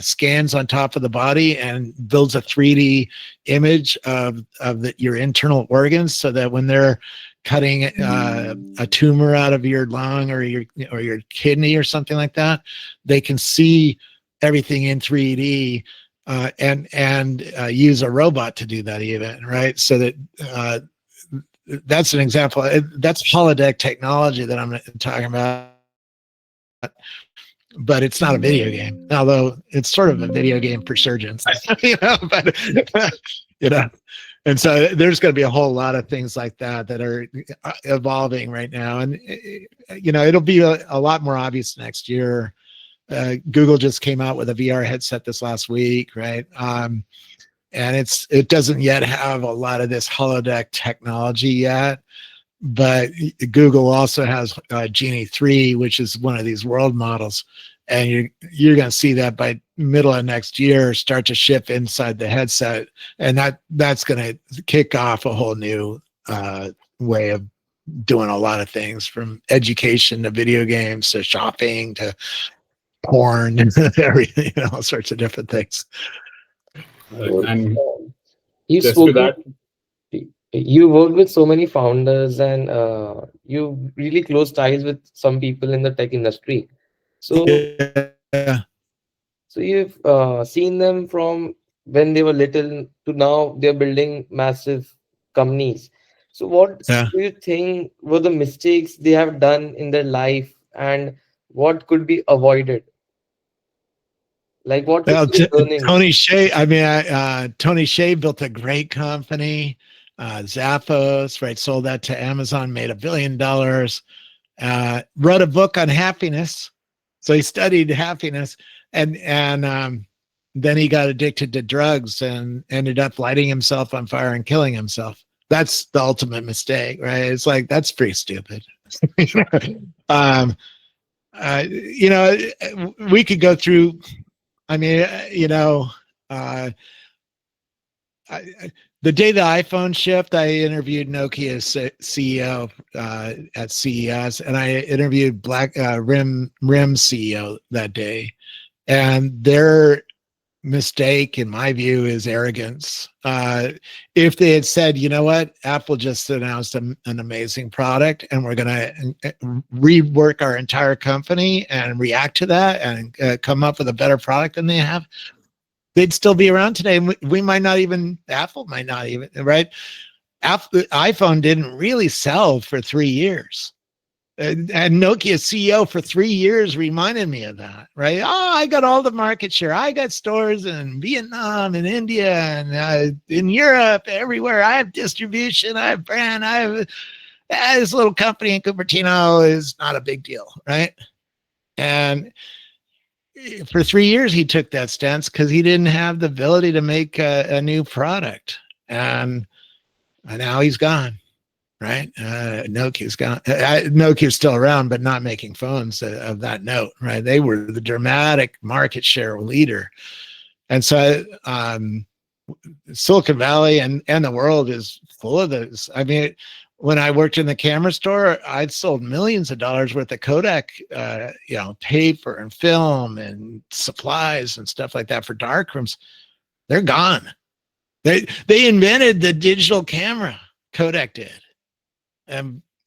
Speaker 2: scans on top of the body and builds a 3D image of your internal organs, so that when they're cutting a tumor out of your lung or your kidney or something like that, they can see everything in 3D, and use a robot to do that even, right? So that that's an example. That's holodeck technology that I'm talking about, but it's not a video game, although it's sort of a video game for surgeons, but you know, and so there's going to be a whole lot of things like that that are evolving right now, and it'll be a lot more obvious next year. Google just came out with a VR headset this last week, right? And it doesn't yet have a lot of this holodeck technology yet, but Google also has Genie 3, which is one of these world models, and you're going to see that by middle of next year start to ship inside the headset, and that's going to kick off a whole new way of doing a lot of things, from education to video games to shopping to porn and everything, all sorts of different things.
Speaker 1: And
Speaker 3: You
Speaker 1: just to
Speaker 3: spoke with
Speaker 1: that,
Speaker 3: you worked with so many founders, and you really close ties with some people in the tech industry. So,
Speaker 2: Yeah.
Speaker 3: so you've seen them from when they were little to now they're building massive companies. So, what
Speaker 2: Yeah.
Speaker 3: do you think were the mistakes they have done in their life, and what could be avoided? Like, what would
Speaker 2: Well,
Speaker 3: be the learnings?
Speaker 2: Tony Hsieh. I mean, Tony Hsieh built a great company, Zappos, right? Sold that to Amazon, made $1 billion. Wrote a book on happiness, so he studied happiness, and then he got addicted to drugs and ended up lighting himself on fire and killing himself. That's the ultimate mistake, right? It's like, that's pretty stupid. um, we could go through. I mean, uh, the day the iPhone shipped, I interviewed Nokia's CEO at CES, and I interviewed RIM CEO that day. And their mistake, in my view, is arrogance. If they had said, you know what, Apple just announced an amazing product, and we're going to rework our entire company and react to that and come up with a better product than they have, they'd still be around today. We might not even, Apple might not even, right? iPhone didn't really sell for 3 years. And Nokia's CEO for 3 years reminded me of that, right? Oh, I got all the market share. I got stores in Vietnam and India and in Europe, everywhere. I have distribution. I have brand. I have this little company in Cupertino is not a big deal, right? And for 3 years, he took that stance because he didn't have the ability to make a new product. And now he's gone. Right, Nokia's gone. Nokia's still around, but not making phones of that note. Right, they were the dramatic market share leader, and so Silicon Valley and the world is full of this. I mean, when I worked in the camera store, I'd sold millions of dollars worth of Kodak, paper and film and supplies and stuff like that for darkrooms. They're gone. They invented the digital camera. Kodak did.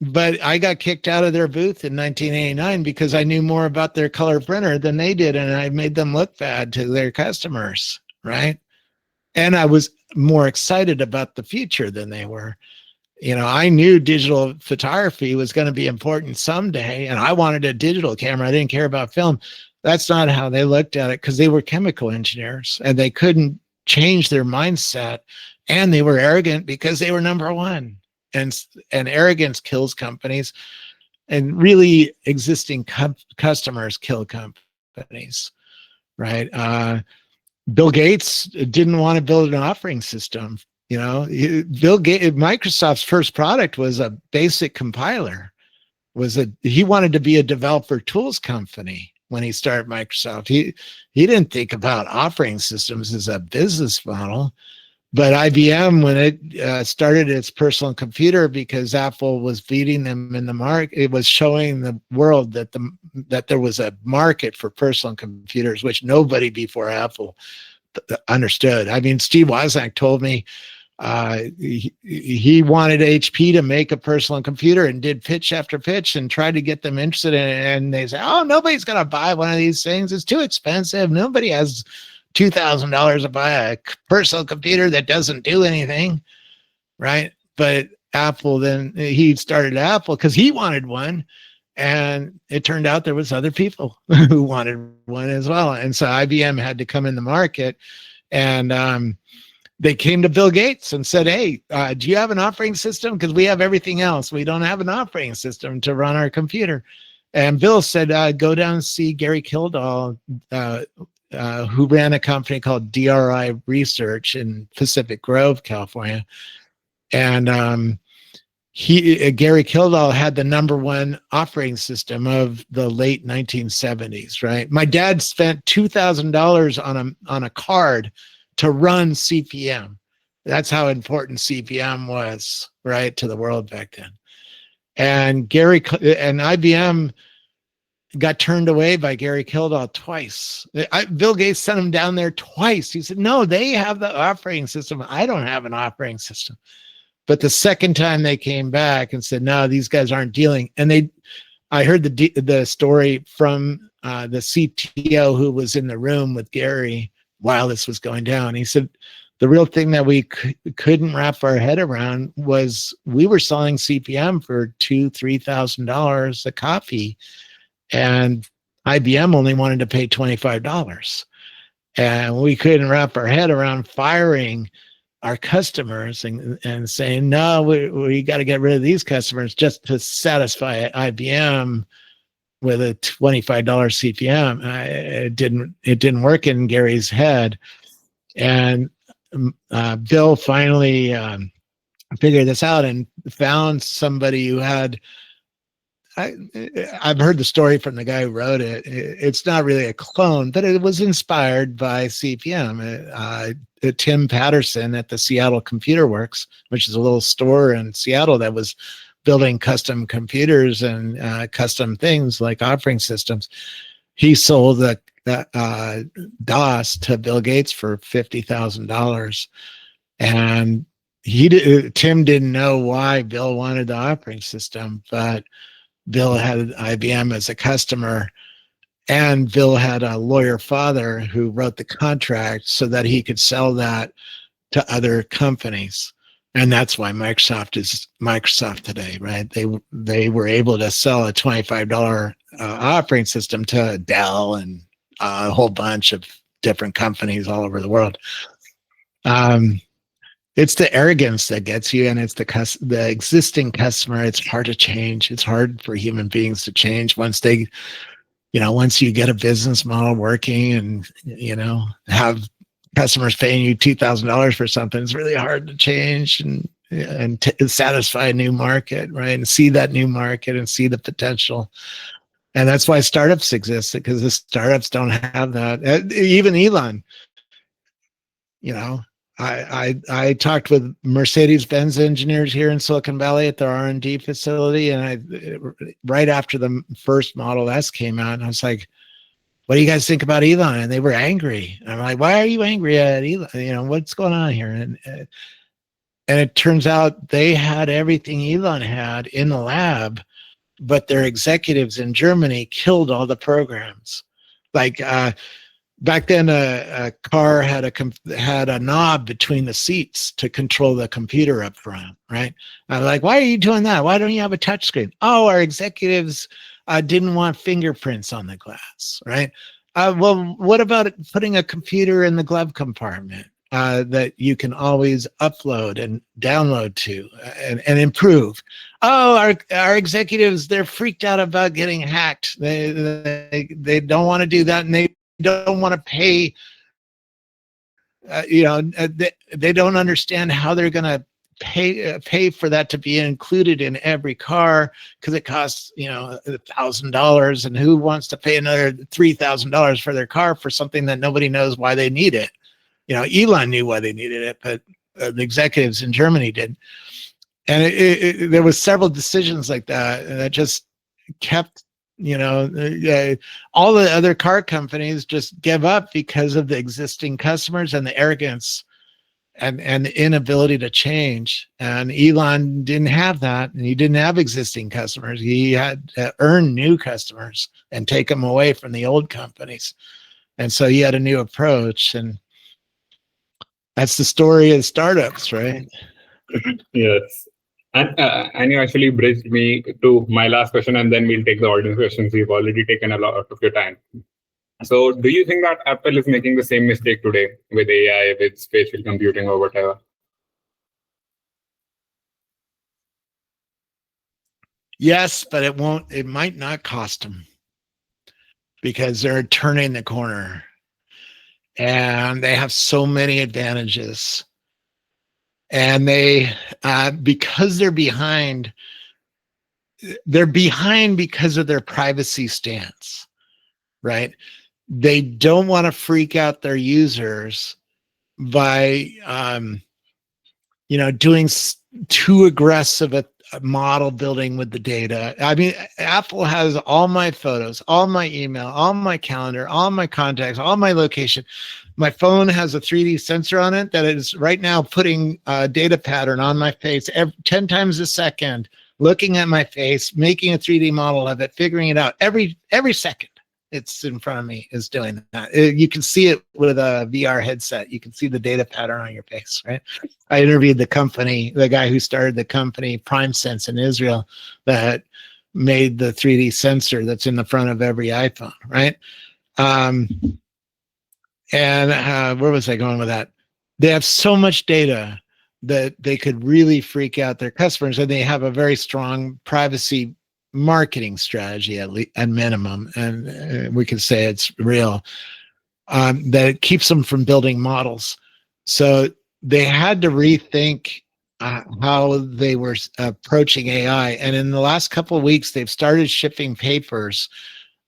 Speaker 2: But I got kicked out of their booth in 1989 because I knew more about their color printer than they did, and I made them look bad to their customers, right? And I was more excited about the future than they were. I knew digital photography was going to be important someday, and I wanted a digital camera. I didn't care about film. That's not how they looked at it, because they were chemical engineers and they couldn't change their mindset, and they were arrogant because they were number one. And arrogance kills companies, and really existing customers kill companies. right? Bill Gates didn't want to build an operating system. Bill Gates, Microsoft's first product was a basic compiler. He wanted to be a developer tools company when he started Microsoft. He didn't think about operating systems as a business model. But IBM, when it started its personal computer, because Apple was beating them in the market, it was showing the world that there was a market for personal computers, which nobody before Apple understood. I mean, Steve Wozniak told me he wanted HP to make a personal computer and did pitch after pitch and tried to get them interested in it. And they say, "Oh, nobody's going to buy one of these things. It's too expensive. Nobody has $2,000 to buy a personal computer that doesn't do anything," right? But Apple, then he started Apple because he wanted one, and it turned out there was other people who wanted one as well. And so IBM had to come in the market, and they came to Bill Gates and said, "Hey, do you have an operating system? Because we have everything else. We don't have an operating system to run our computer." And Bill said, "Go down and see Gary Kildall, who ran a company called DRI Research in Pacific Grove, California." And Gary Kildall had the #1 operating system of the late 1970s, right? My dad spent $2,000 on a card to run CP/M. That's how important CP/M was, right, to the world back then. And IBM got turned away by Gary Kildall twice. Bill Gates sent him down there twice. He said, "No, they have the operating system. I don't have an operating system." But the second time they came back and said, "No, these guys aren't dealing." And I heard the story from the CTO who was in the room with Gary while this was going down. He said, "The real thing that we couldn't wrap our head around was we were selling CP/M for $2,000-$3,000 a copy, and IBM only wanted to pay $25. And we couldn't wrap our head around firing our customers and saying, no, we got to get rid of these customers just to satisfy IBM with a $25 CP/M. It didn't work in Gary's head. And Bill finally figured this out and found somebody who had, I've heard the story from the guy who wrote it. It's not really a clone, but it was inspired by CP/M. Tim Patterson at the Seattle Computer Works, which is a little store in Seattle that was building custom computers and custom things like operating systems. He sold the DOS to Bill Gates for $50,000, and Tim didn't know why Bill wanted the operating system, but Bill had IBM as a customer, and Bill had a lawyer father who wrote the contract so that he could sell that to other companies. And that's why Microsoft is Microsoft today, right? They were able to sell a $25 operating system to Dell and a whole bunch of different companies all over the world. It's the arrogance that gets you, and it's the existing customer. It's hard to change. It's hard for human beings to change once you get a business model working and, have customers paying you $2,000 for something. It's really hard to change and satisfy a new market, right? And see that new market and see the potential. And that's why startups exist, because the startups don't have that. Even Elon, I talked with Mercedes-Benz engineers here in Silicon Valley at their R&D facility, and right after the first Model S came out, and I was like, "What do you guys think about Elon?" And they were angry. And I'm like, "Why are you angry at Elon? What's going on here?" And it turns out they had everything Elon had in the lab, but their executives in Germany killed all the programs. Like back then, a car had a knob between the seats to control the computer up front, right? I'm like, "Why are you doing that? Why don't you have a touch screen?" "Oh, our executives didn't want fingerprints on the glass," right? Well, what about putting a computer in the glove compartment that you can always upload and download to and improve? "Oh, our executives, they're freaked out about getting hacked. They don't want to do that, and they don't want to pay. They don't understand how they're going to pay for that to be included in every car because it costs $1,000, and who wants to pay another $3,000 for their car for something that nobody knows why they need it. Elon knew why they needed it, but the executives in Germany did. And there was several decisions like that just kept, all the other car companies just give up because of the existing customers and the arrogance and the inability to change. And Elon didn't have that, and he didn't have existing customers. He had to earn new customers and take them away from the old companies. And so he had a new approach, and that's the story of startups, right?
Speaker 1: Yes. And you actually bridged me to my last question, and then we'll take the audience questions. We've already taken a lot of your time. So, do you think that Apple is making the same mistake today with AI, with spatial computing, or whatever?
Speaker 2: Yes, but it might not cost them because they're turning the corner and they have so many advantages. And because they're behind because of their privacy stance, right? They don't want to freak out their users by, doing too aggressive a model building with the data. I mean, Apple has all my photos, all my email, all my calendar, all my contacts, all my location. My phone has a 3D sensor on it that is right now putting a data pattern on my face 10 times a second, looking at my face, making a 3D model of it, figuring it out every second. It's in front of me is doing that. You can see it with a VR headset. You can see the data pattern on your face, right? I interviewed the guy who started the company PrimeSense in Israel that made the 3D sensor that's in the front of every iPhone, right? Where was I going with that? They have so much data that they could really freak out their customers, and they have a very strong privacy marketing strategy at minimum, and we can say it's real, that it keeps them from building models. So they had to rethink how they were approaching AI. And in the last couple of weeks, they've started shipping papers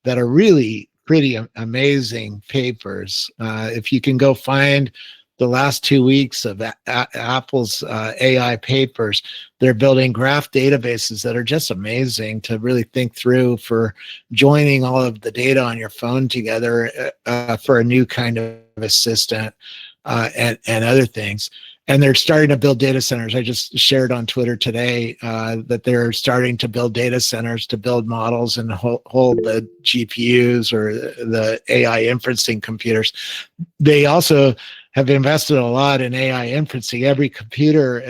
Speaker 2: that are really pretty amazing papers. If you can go find the last 2 weeks of Apple's AI papers, they're building graph databases that are just amazing to really think through for joining all of the data on your phone together for a new kind of assistant and other things. And they're starting to build data centers. I just shared on Twitter today that they're starting to build data centers to build models and hold the GPUs or the AI inferencing computers. They also have invested a lot in AI inferencing. Every computer,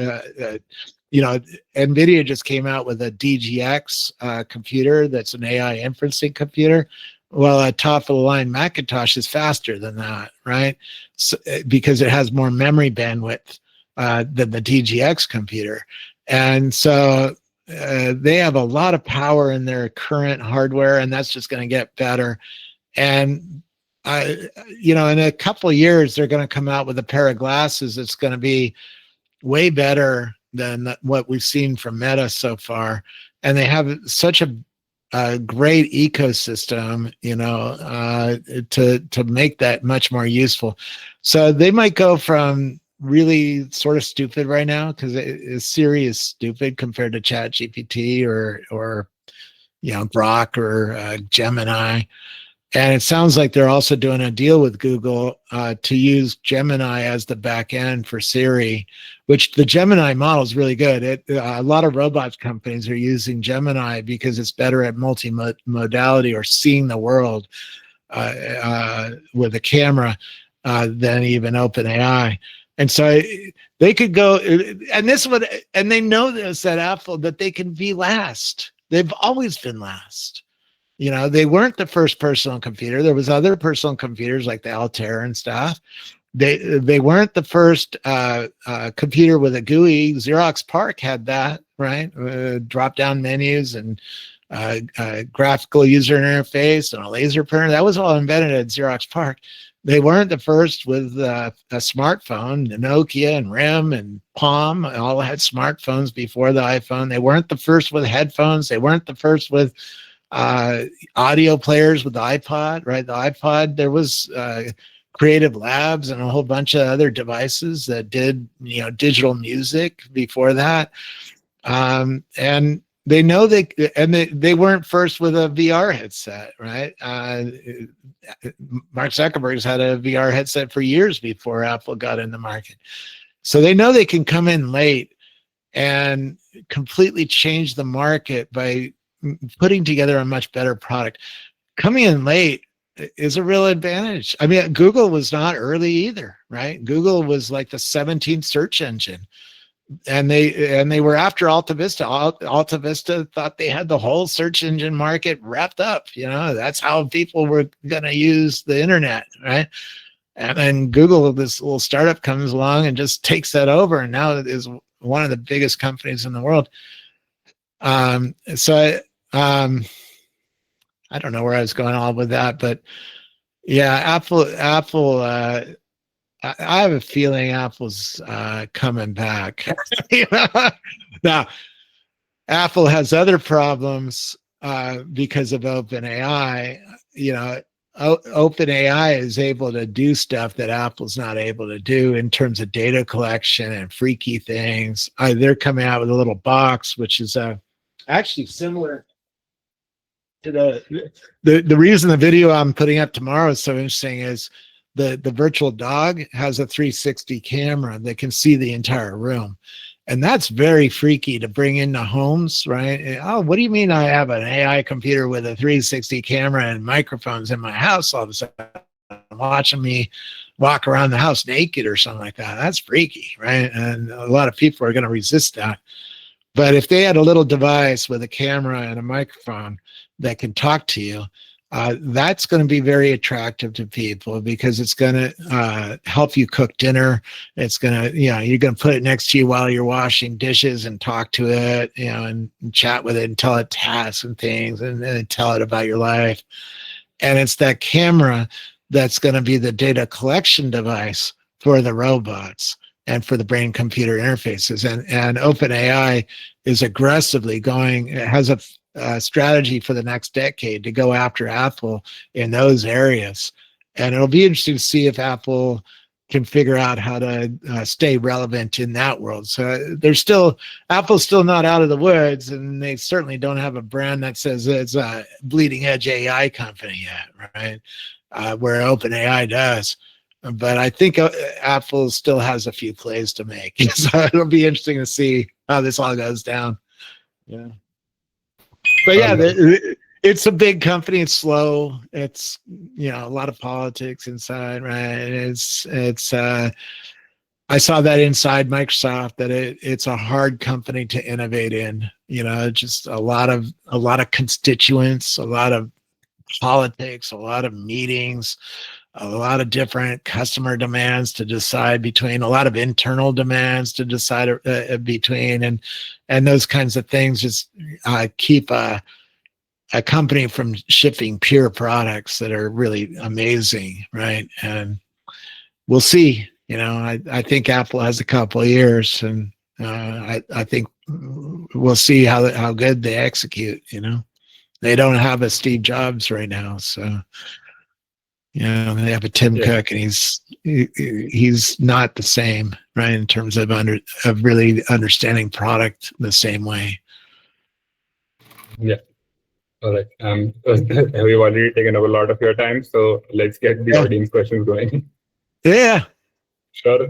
Speaker 2: NVIDIA just came out with a DGX computer that's an AI inferencing computer. Well, a top of the line Macintosh is faster than that, right? So, because it has more memory bandwidth than the DGX computer. And so they have a lot of power in their current hardware, and that's just going to get better. And in a couple of years, they're going to come out with a pair of glasses that's going to be way better than what we've seen from Meta so far. And they have such a great ecosystem, to make that much more useful. So they might go from really sort of stupid right now, because Siri is stupid compared to ChatGPT or Grok or Gemini. And it sounds like they're also doing a deal with Google to use Gemini as the back end for Siri, which the Gemini model is really good. A lot of robots companies are using Gemini because it's better at multimodality or seeing the world with a camera than even OpenAI. And so they could go, and they know this at Apple, that they can be last. They've always been last. They weren't the first personal computer. There was other personal computers like the Altair and stuff. They weren't the first computer with a GUI. Xerox PARC had that, right? Drop down menus and graphical user interface and a laser printer. That was all invented at Xerox PARC. They weren't the first with a smartphone. The Nokia and RIM and Palm all had smartphones before the iPhone. They weren't the first with headphones. They weren't the first with audio players with the iPod, right? The iPod, there was Creative Labs and a whole bunch of other devices that did, digital music before that. And they know they weren't first with a VR headset, right? Mark Zuckerberg's had a VR headset for years before Apple got in the market. So they know they can come in late and completely change the market by putting together a much better product. Coming in late is a real advantage. I mean, Google was not early either, right? Google was like the 17th search engine. And they were after Alta Vista. Alta Vista thought they had the whole search engine market wrapped up. That's how people were going to use the internet, right? And then Google, this little startup, comes along and just takes that over, and now it is one of the biggest companies in the world. So I don't know where I was going on with that, but yeah, Apple. I have a feeling Apple's coming back. Now, Apple has other problems because of OpenAI. OpenAI is able to do stuff that Apple's not able to do in terms of data collection and freaky things. They're coming out with a little box, which is actually similar to the reason the video I'm putting up tomorrow is so interesting is the virtual dog has a 360 camera that can see the entire room. And that's very freaky to bring into homes, right? Oh, what do you mean I have an AI computer with a 360 camera and microphones in my house all of a sudden, watching me walk around the house naked or something like that? That's freaky, right? And a lot of people are going to resist that. But if they had a little device with a camera and a microphone that can talk to you, that's going to be very attractive to people because it's going to help you cook dinner. It's going to, you're going to put it next to you while you're washing dishes and talk to it, and chat with it and tell it tasks and things and tell it about your life. And it's that camera that's going to be the data collection device for the robots and for the brain computer interfaces. And OpenAI is aggressively going, it has a strategy for the next decade to go after Apple in those areas. And it'll be interesting to see if Apple can figure out how to stay relevant in that world. So Apple's still not out of the woods, and they certainly don't have a brand that says it's a bleeding edge AI company yet, right? Where OpenAI does. But I think Apple still has a few plays to make. So it'll be interesting to see how this all goes down. Yeah. But yeah, it's a big company. It's slow. It's a lot of politics inside, right? It's I saw that inside Microsoft that it's a hard company to innovate in. Just a lot of constituents, a lot of politics, a lot of meetings, a lot of different customer demands to decide between, a lot of internal demands to decide between, and those kinds of things just keep a company from shipping pure products that are really amazing, right? And we'll see. I think Apple has a couple of years, and I think we'll see how good they execute. They don't have a Steve Jobs right now, so. They have a Tim Cook, and he's not the same, right, in terms of really understanding product the same way.
Speaker 1: Yeah. All right. We've already taken up a lot of your time, so let's get the audience questions going.
Speaker 2: Yeah.
Speaker 1: Sure.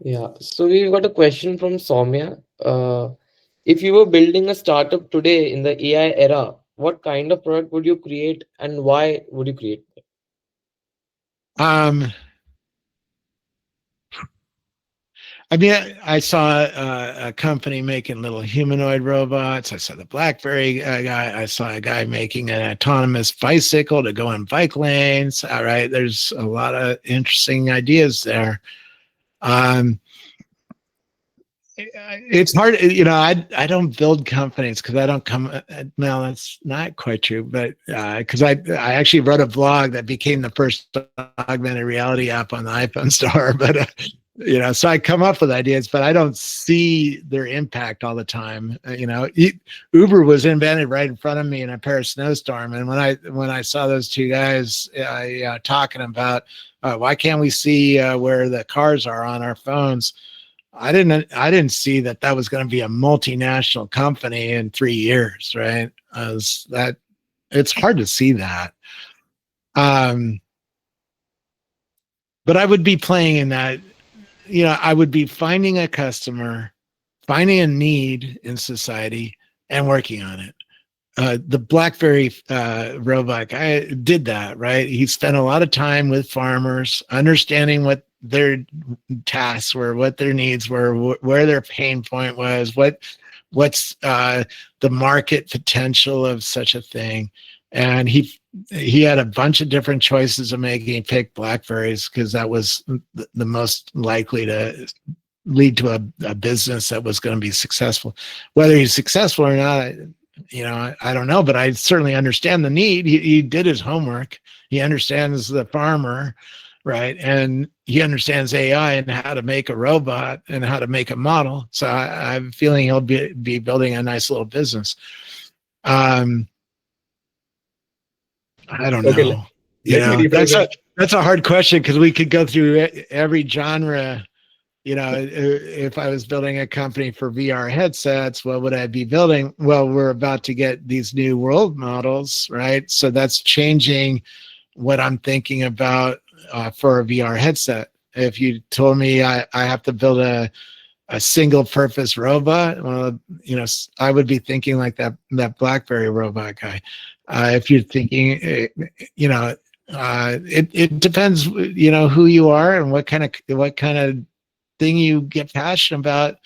Speaker 3: Yeah. So we've got a question from Soumya. If you were building a startup today in the AI era, what kind of product would you create, and why would you create it?
Speaker 2: I mean, I saw a company making little humanoid robots. I saw the BlackBerry guy. I saw a guy making an autonomous bicycle to go in bike lanes. All right, there's a lot of interesting ideas there. it's hard. I don't build companies because I don't come. No, that's not quite true. But because I actually wrote a blog that became the first augmented reality app on the iPhone store. But so I come up with ideas, but I don't see their impact all the time. Uber was invented right in front of me in a pair of snowstorm, and when I saw those two guys talking about why can't we see where the cars are on our phones. I didn't see that was going to be a multinational company in 3 years, right? That it's hard to see that. Um, but I would be playing in that. I would be finding a customer, finding a need in society, and working on it. The BlackBerry robot guy did that, right? He spent a lot of time with farmers, understanding what their tasks were, what their needs were, where their pain point was, what's the market potential of such a thing. And he had a bunch of different choices of making. He picked blackberries because that was the most likely to lead to a business that was going to be successful. Whether he's successful or not, I don't know, but I certainly understand the need. He did his homework. He understands the farmer, right? And he understands AI and how to make a robot and how to make a model. So I'm feeling he'll be building a nice little business. Um, I don't
Speaker 3: Okay,
Speaker 2: know.
Speaker 3: let me rephrase it.
Speaker 2: That's a hard question because we could go through every genre. If I was building a company for VR headsets, what would I be building? Well, we're about to get these new world models, right? So that's changing what I'm thinking about for a VR headset. If you told me I have to build a single purpose robot, well, I would be thinking like that BlackBerry robot guy. If you're thinking, it depends, who you are and what kind of thing you get passionate about.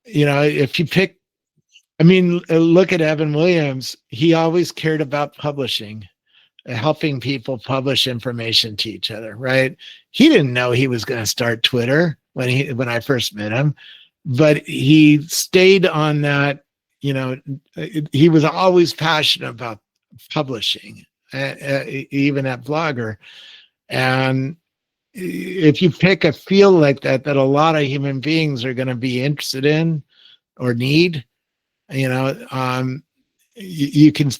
Speaker 2: If you pick, I mean, look at Evan Williams. He always cared about publishing, helping people publish information to each other, right? He didn't know he was going to start Twitter when I first met him, but he stayed on that. He was always passionate about publishing, even at Blogger. And if you pick a field like that a lot of human beings are going to be interested in or need, you can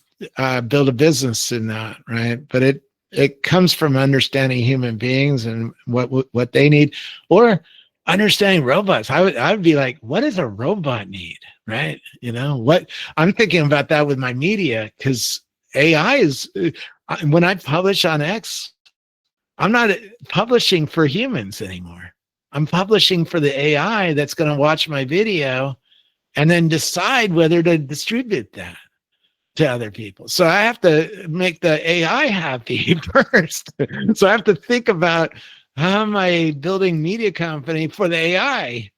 Speaker 2: build a business in that, right? But it comes from understanding human beings and what they need, or understanding robots. I would be like, what does a robot need, right? What I'm thinking about that with my media, because AI is when I publish on X, I'm not publishing for humans anymore. I'm publishing for the AI that's going to watch my video and then decide whether to distribute that to other people. So I have to make the AI happy first. So I have to think about how am I building media company for the AI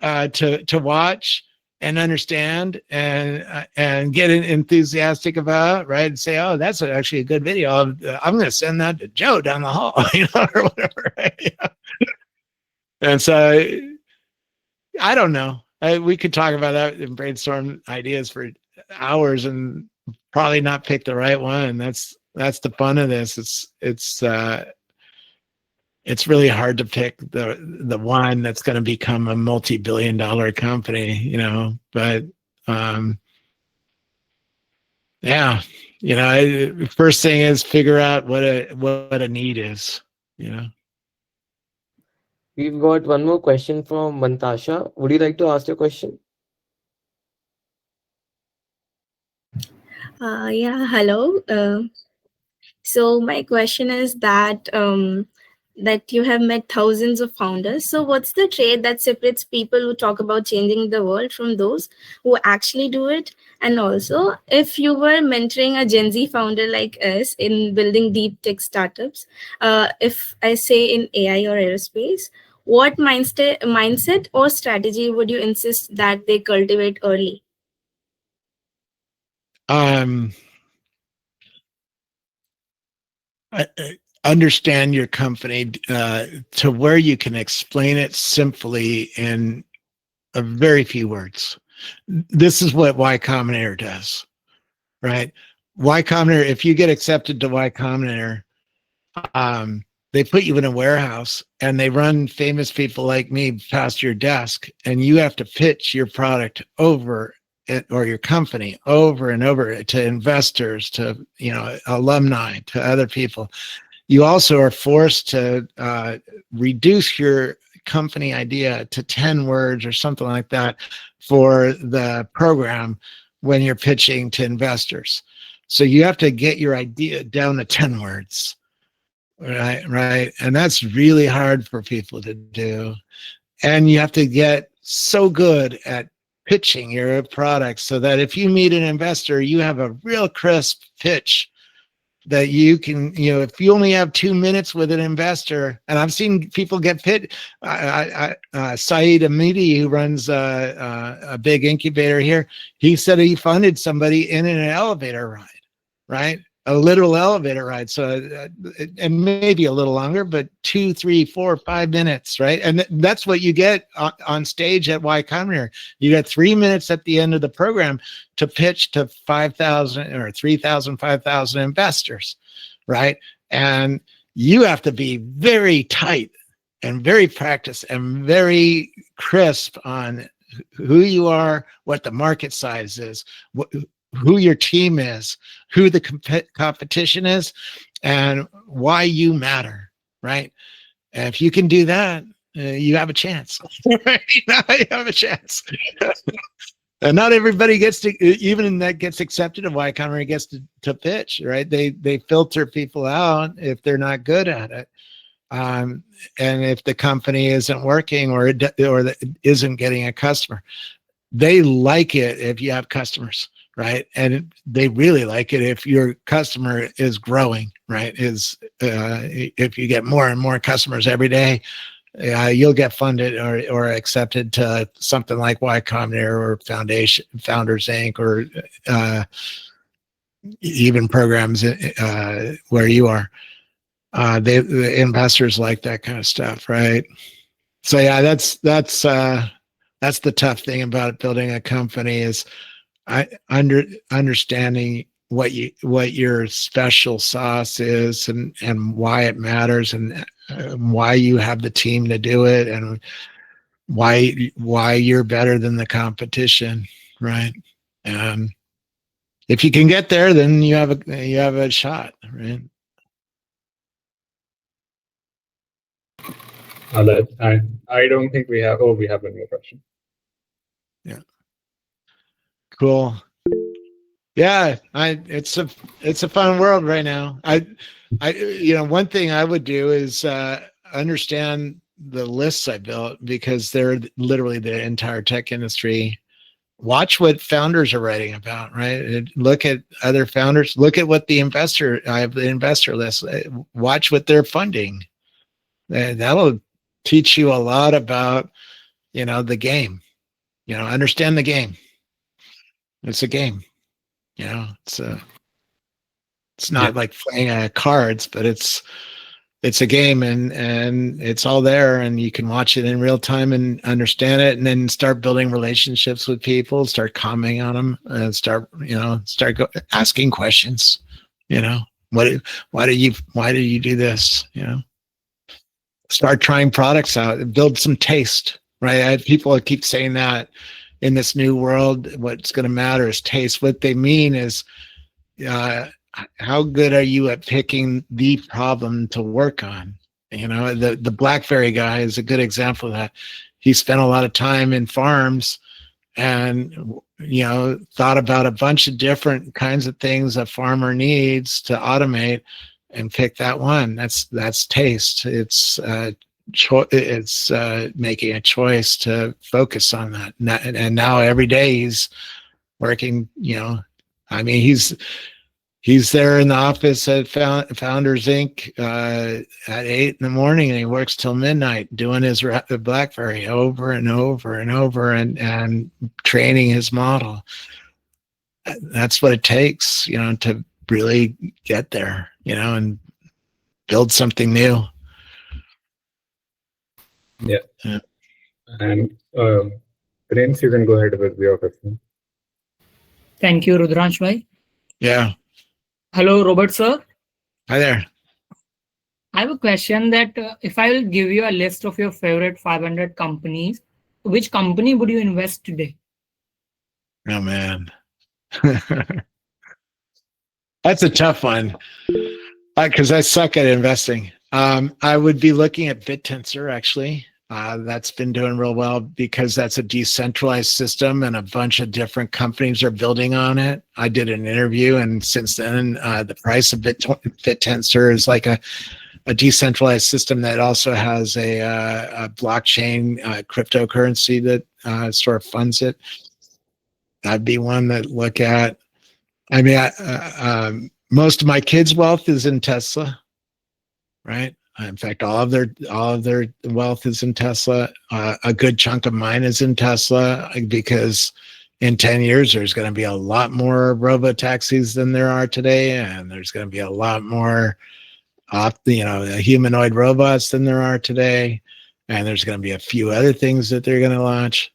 Speaker 2: to watch and understand and get enthusiastic about, right? And say, oh, that's actually a good video. I'm going to send that to Joe down the hall, or whatever. Right? And so I don't know. We could talk about that and brainstorm ideas for hours and probably not pick the right one. That's the fun of this. It's really hard to pick the one that's going to become a multi-billion-dollar company, But yeah, first thing is figure out what a need is, you know.
Speaker 3: We've got one more question from Mantasha. Would you like to ask your question?
Speaker 4: Yeah, hello. So my question is that you have met thousands of founders. So what's the trait that separates people who talk about changing the world from those who actually do it? And also, if you were mentoring a Gen Z founder like us in building deep tech startups, if I say in AI or aerospace, what mindset or strategy would you insist that they cultivate early?
Speaker 2: Um, understand your company to where you can explain it simply in a very few words. This is what Y Combinator does, right? Y Combinator, if you get accepted to Y Combinator, they put you in a warehouse and they run famous people like me past your desk, and you have to pitch your product over it, or your company over and over, to investors, to alumni, to other people. You also are forced to reduce your company idea to 10 words or something like that for the program when you're pitching to investors. So you have to get your idea down to 10 words. Right. And that's really hard for people to do. And you have to get so good at pitching your product so that if you meet an investor, you have a real crisp pitch that you can, if you only have 2 minutes with an investor, and I've seen people get pitched. Saeed Amidi, who runs a big incubator here, he said he funded somebody in an elevator ride, right? A literal elevator ride. So, and maybe a little longer, but 2, 3, 4, 5 minutes, right? And that's what you get on stage at Y Combinator. You get 3 minutes at the end of the program to pitch to 5,000 or 3,000, 5,000 investors, right? And you have to be very tight and very practiced and very crisp on who you are, what the market size is, who your team is, who the competition is, and why you matter, right? And if you can do that, you have a chance. Right? You have a chance. And not everybody gets to, even that gets accepted at Y Combinator, gets to pitch, right? They filter people out if they're not good at it. And if the company isn't working or isn't getting a customer. They like it if you have customers, right? And they really like it if your customer is growing, right? If you get more and more customers every day, you'll get funded or accepted to something like Y Combinator or Founders Inc. or even programs where you are. The investors like that kind of stuff, right? So yeah, that's the tough thing about building a company is understanding what your special sauce is and why it matters and why you have the team to do it and why you're better than the competition, right? And if you can get there, then you have a shot, right?
Speaker 1: I don't think we have. Oh, we have one more question.
Speaker 2: Yeah. Cool. Yeah, it's a fun world right now. One thing I would do is understand the lists I built because they're literally the entire tech industry. Watch what founders are writing about, right? Look at other founders. Look at what I have the investor list. Watch what they're funding. That'll teach you a lot about, the game. Understand the game. It's a game. It's not like playing cards, but it's a game and it's all there and you can watch it in real time and understand it and then start building relationships with people, start commenting on them and start asking questions, why do you do this? Start trying products out, build some taste, right? I have people that keep saying that in this new world, what's going to matter is taste. What they mean is, how good are you at picking the problem to work on? The BlackBerry guy is a good example of that. He spent a lot of time in farms and, thought about a bunch of different kinds of things a farmer needs to automate and pick that one. That's taste. It's making a choice to focus on that. And now every day he's working, he's there in the office at Founders Inc. At 8 a.m. and he works till midnight doing his BlackBerry over and over and over and training his model. That's what it takes, to really get there, and build something new.
Speaker 1: Yeah.
Speaker 2: Yeah.
Speaker 1: And Prince, you can go ahead with your question.
Speaker 5: Thank you, Rudransh bhai.
Speaker 2: Yeah.
Speaker 5: Hello, Robert sir.
Speaker 2: Hi there.
Speaker 5: I have a question that if I will give you a list of your favorite 500 companies, which company would you invest today?
Speaker 2: Oh man. That's a tough one. Because I suck at investing. I would be looking at BitTensor actually. That's been doing real well because that's a decentralized system and a bunch of different companies are building on it. I did an interview, and since then, the price of BitTensor is like a decentralized system that also has a blockchain cryptocurrency that sort of funds it. That'd be one that look at. I mean, most of my kids' wealth is in Tesla, right? In fact, all of their wealth is in Tesla. A good chunk of mine is in Tesla because in 10 years there's going to be a lot more robo taxis than there are today, and there's going to be a lot more, humanoid robots than there are today, and there's going to be a few other things that they're going to launch.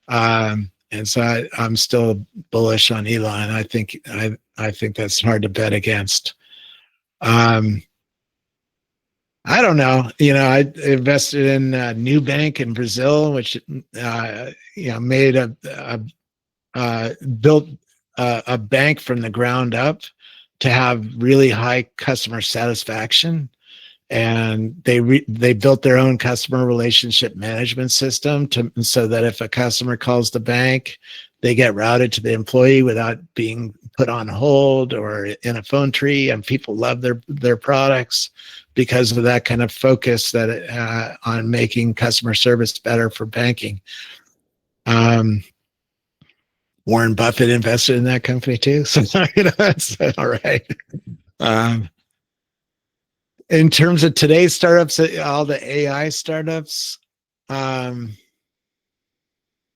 Speaker 2: And so I'm still bullish on Elon. I think that's hard to bet against. I don't know. I invested in Nubank in Brazil, which made built a bank from the ground up to have really high customer satisfaction, and they built their own customer relationship management system so that if a customer calls the bank, they get routed to the employee without being put on hold or in a phone tree, and people love their products because of that kind of focus that on making customer service better for banking. Warren Buffett invested in that company too, so that's all right. In terms of today's startups, all the AI startups, if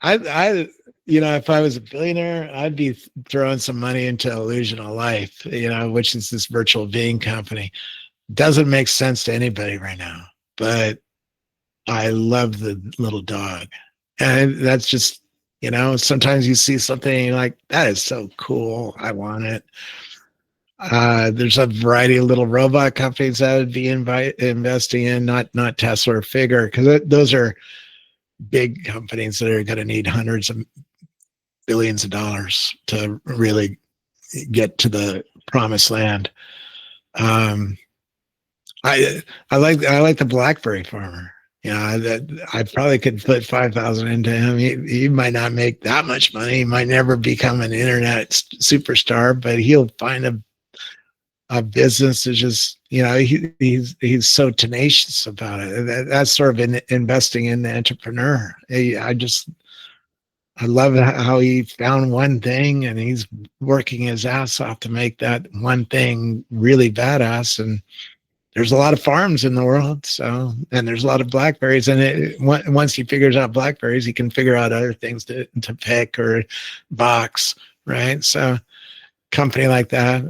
Speaker 2: I was a billionaire, I'd be throwing some money into Illusion of Life, which is this virtual being company. Doesn't make sense to anybody right now, but I love the little dog. And that's just, sometimes you see something and you're like, that is so cool. I want it. There's a variety of little robot companies that would be investing in, not Tesla or Figure, because those are big companies that are going to need hundreds of billions of dollars to really get to the promised land. I like the BlackBerry farmer. That I probably could put 5,000 into him. He might not make that much money. He might never become an internet superstar, but he'll find a business is just, he's so tenacious about it. That's sort of investing in the entrepreneur. I love how he found one thing and he's working his ass off to make that one thing really badass. And there's a lot of farms in the world, and there's a lot of blackberries. And once he figures out blackberries, he can figure out other things to pick or box, right? So a company like that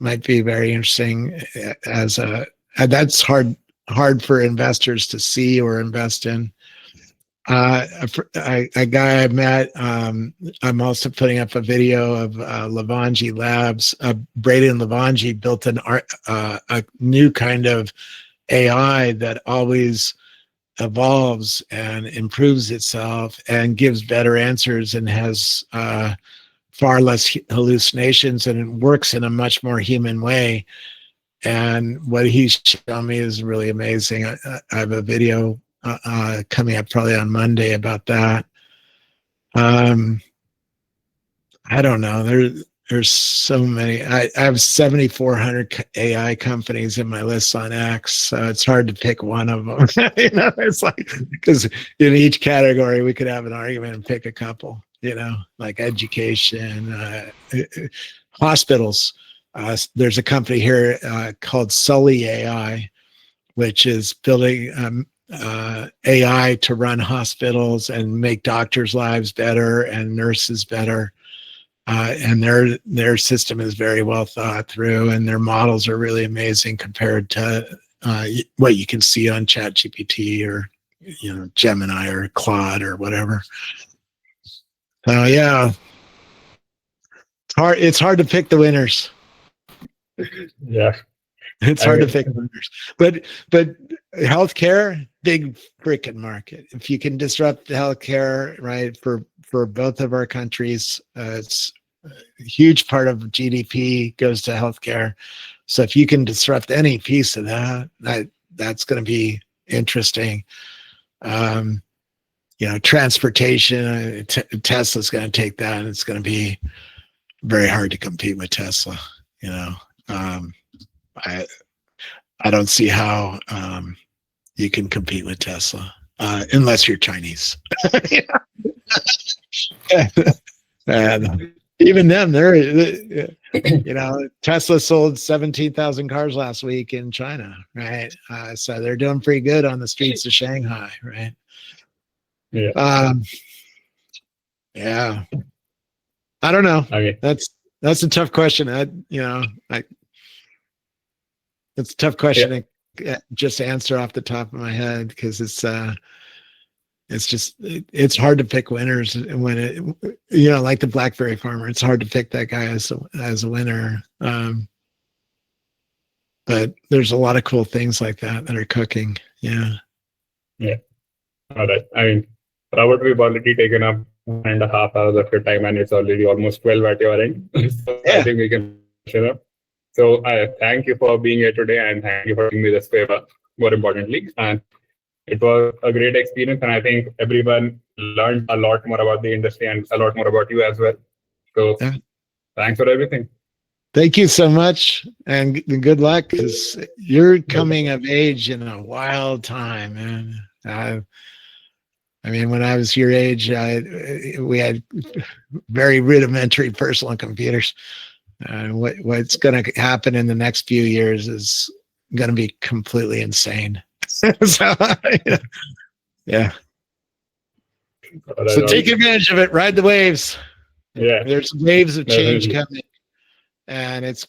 Speaker 2: might be very interesting that's hard for investors to see or invest in. A guy I met, I'm also putting up a video of Lavangi Labs. Braden Lavangi built a new kind of AI that always evolves and improves itself and gives better answers and has far less hallucinations, and it works in a much more human way. And what he's shown me is really amazing. I have a video coming up probably on Monday about that. I don't know. There's so many. I have 7,400 AI companies in my list on X, so it's hard to pick one of them. It's like, because in each category we could have an argument and pick a couple. Like education, hospitals. There's a company here called Sully AI, which is building AI to run hospitals and make doctors' lives better and nurses better. And their system is very well thought through, and their models are really amazing compared to what you can see on ChatGPT or Gemini or Claude or whatever. So yeah, it's hard to pick the winners.
Speaker 1: Yeah.
Speaker 2: It's
Speaker 1: I
Speaker 2: hard to
Speaker 1: mean,
Speaker 2: pick winners. But healthcare, big freaking market. If you can disrupt healthcare, right, for both of our countries, it's a huge part of GDP goes to healthcare. So if you can disrupt any piece of that's going to be interesting. Transportation, Tesla's going to take that, and it's going to be very hard to compete with Tesla. I don't see how you can compete with Tesla unless you're Chinese. And even them, Tesla sold 17,000 cars last week in China, right? So they're doing pretty good on the streets of Shanghai, right?
Speaker 1: Yeah.
Speaker 2: Yeah. I don't know.
Speaker 1: Okay.
Speaker 2: That's a tough question. It's a tough question to just answer off the top of my head because it's hard to pick winners when like the BlackBerry farmer. It's hard to pick that guy as a winner. But there's a lot of cool things like that are cooking. Yeah.
Speaker 1: Yeah. All right. I mean, Robert, we've already taken up 1.5 hours of your time, and it's already almost 12 at your end. So
Speaker 2: Yeah.
Speaker 1: I think we can finish it up. So I thank you for being here today, and thank you for giving me this favor, more importantly. And it was a great experience, and I think everyone learned a lot more about the industry and a lot more about you as well. So thanks for everything.
Speaker 2: Thank you so much, and good luck, because you're coming of age in a wild time, man. I mean, when I was your age, we had very rudimentary personal computers. What's going to happen in the next few years is going to be completely insane. So, yeah. So take advantage of it. Ride the waves.
Speaker 1: Yeah.
Speaker 2: There's waves of change
Speaker 1: Definitely.
Speaker 2: coming, and it's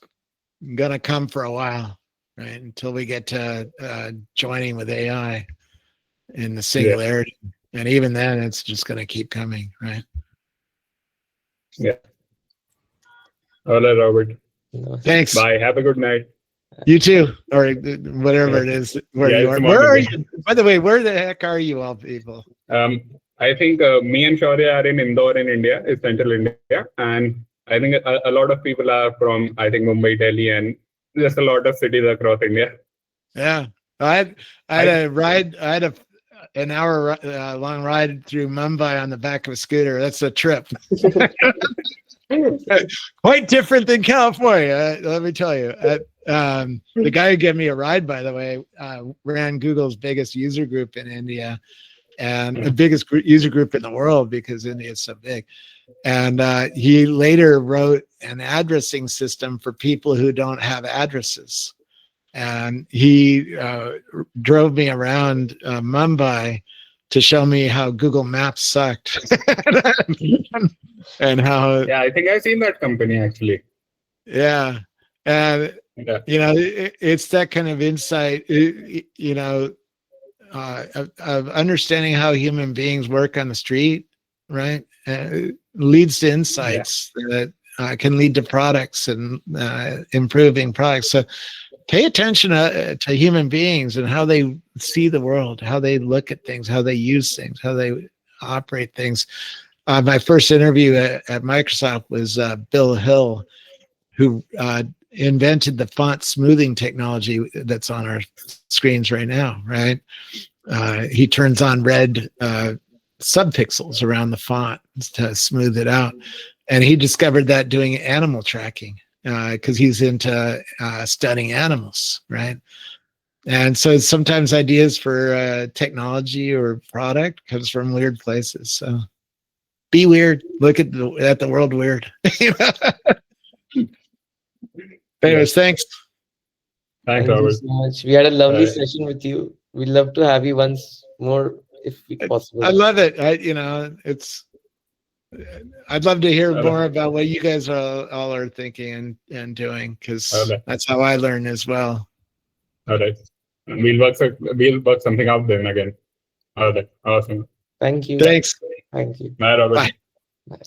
Speaker 2: going to come for a while, right? Until we get to joining with AI in the singularity. Yeah. And even then, it's just going to keep coming, right?
Speaker 1: Yeah. All right, Robert.
Speaker 2: Thanks.
Speaker 1: Bye. Have a good night.
Speaker 2: You too, or whatever it is where you are. Where are you? By the way, where the heck are you all people?
Speaker 1: I think me and Shaurya are in Indore in India, it's central India. And I think a lot of people are from, I think, Mumbai, Delhi, and just a lot of cities across India.
Speaker 2: Yeah. I had an hour long ride through Mumbai on the back of a scooter. That's a trip. Quite different than California, let me tell you. The guy who gave me a ride, by the way, ran Google's biggest user group in India and the biggest user group in the world because India is so big. And he later wrote an addressing system for people who don't have addresses. And he drove me around Mumbai to show me how Google Maps sucked. And how
Speaker 1: I think I've seen that company actually.
Speaker 2: Yeah. And it's that kind of insight, of understanding how human beings work on the street, right? Leads to insights that can lead to products and improving products. So pay attention to human beings and how they see the world, how they look at things, how they use things, how they operate things. My first interview at Microsoft was Bill Hill, who invented the font smoothing technology that's on our screens right now, right? He turns on red subpixels around the font to smooth it out. And he discovered that doing animal tracking because he's into studying animals, right? And so sometimes ideas for technology or product comes from weird places. So be weird. Look at the world weird. Anyways, thanks.
Speaker 1: Thanks,
Speaker 3: Thank you
Speaker 1: Robert.
Speaker 3: so much. We had a lovely session with you. We'd love to have you once more if possible.
Speaker 2: I love it. I'd love to hear more about what you guys all are thinking and doing, because that's how I learn as well.
Speaker 1: All right. We'll work something out then again. All right. Awesome.
Speaker 3: Thank you.
Speaker 2: Thanks.
Speaker 3: Thank you.
Speaker 1: Bye, Robert.
Speaker 2: Bye.
Speaker 3: Bye.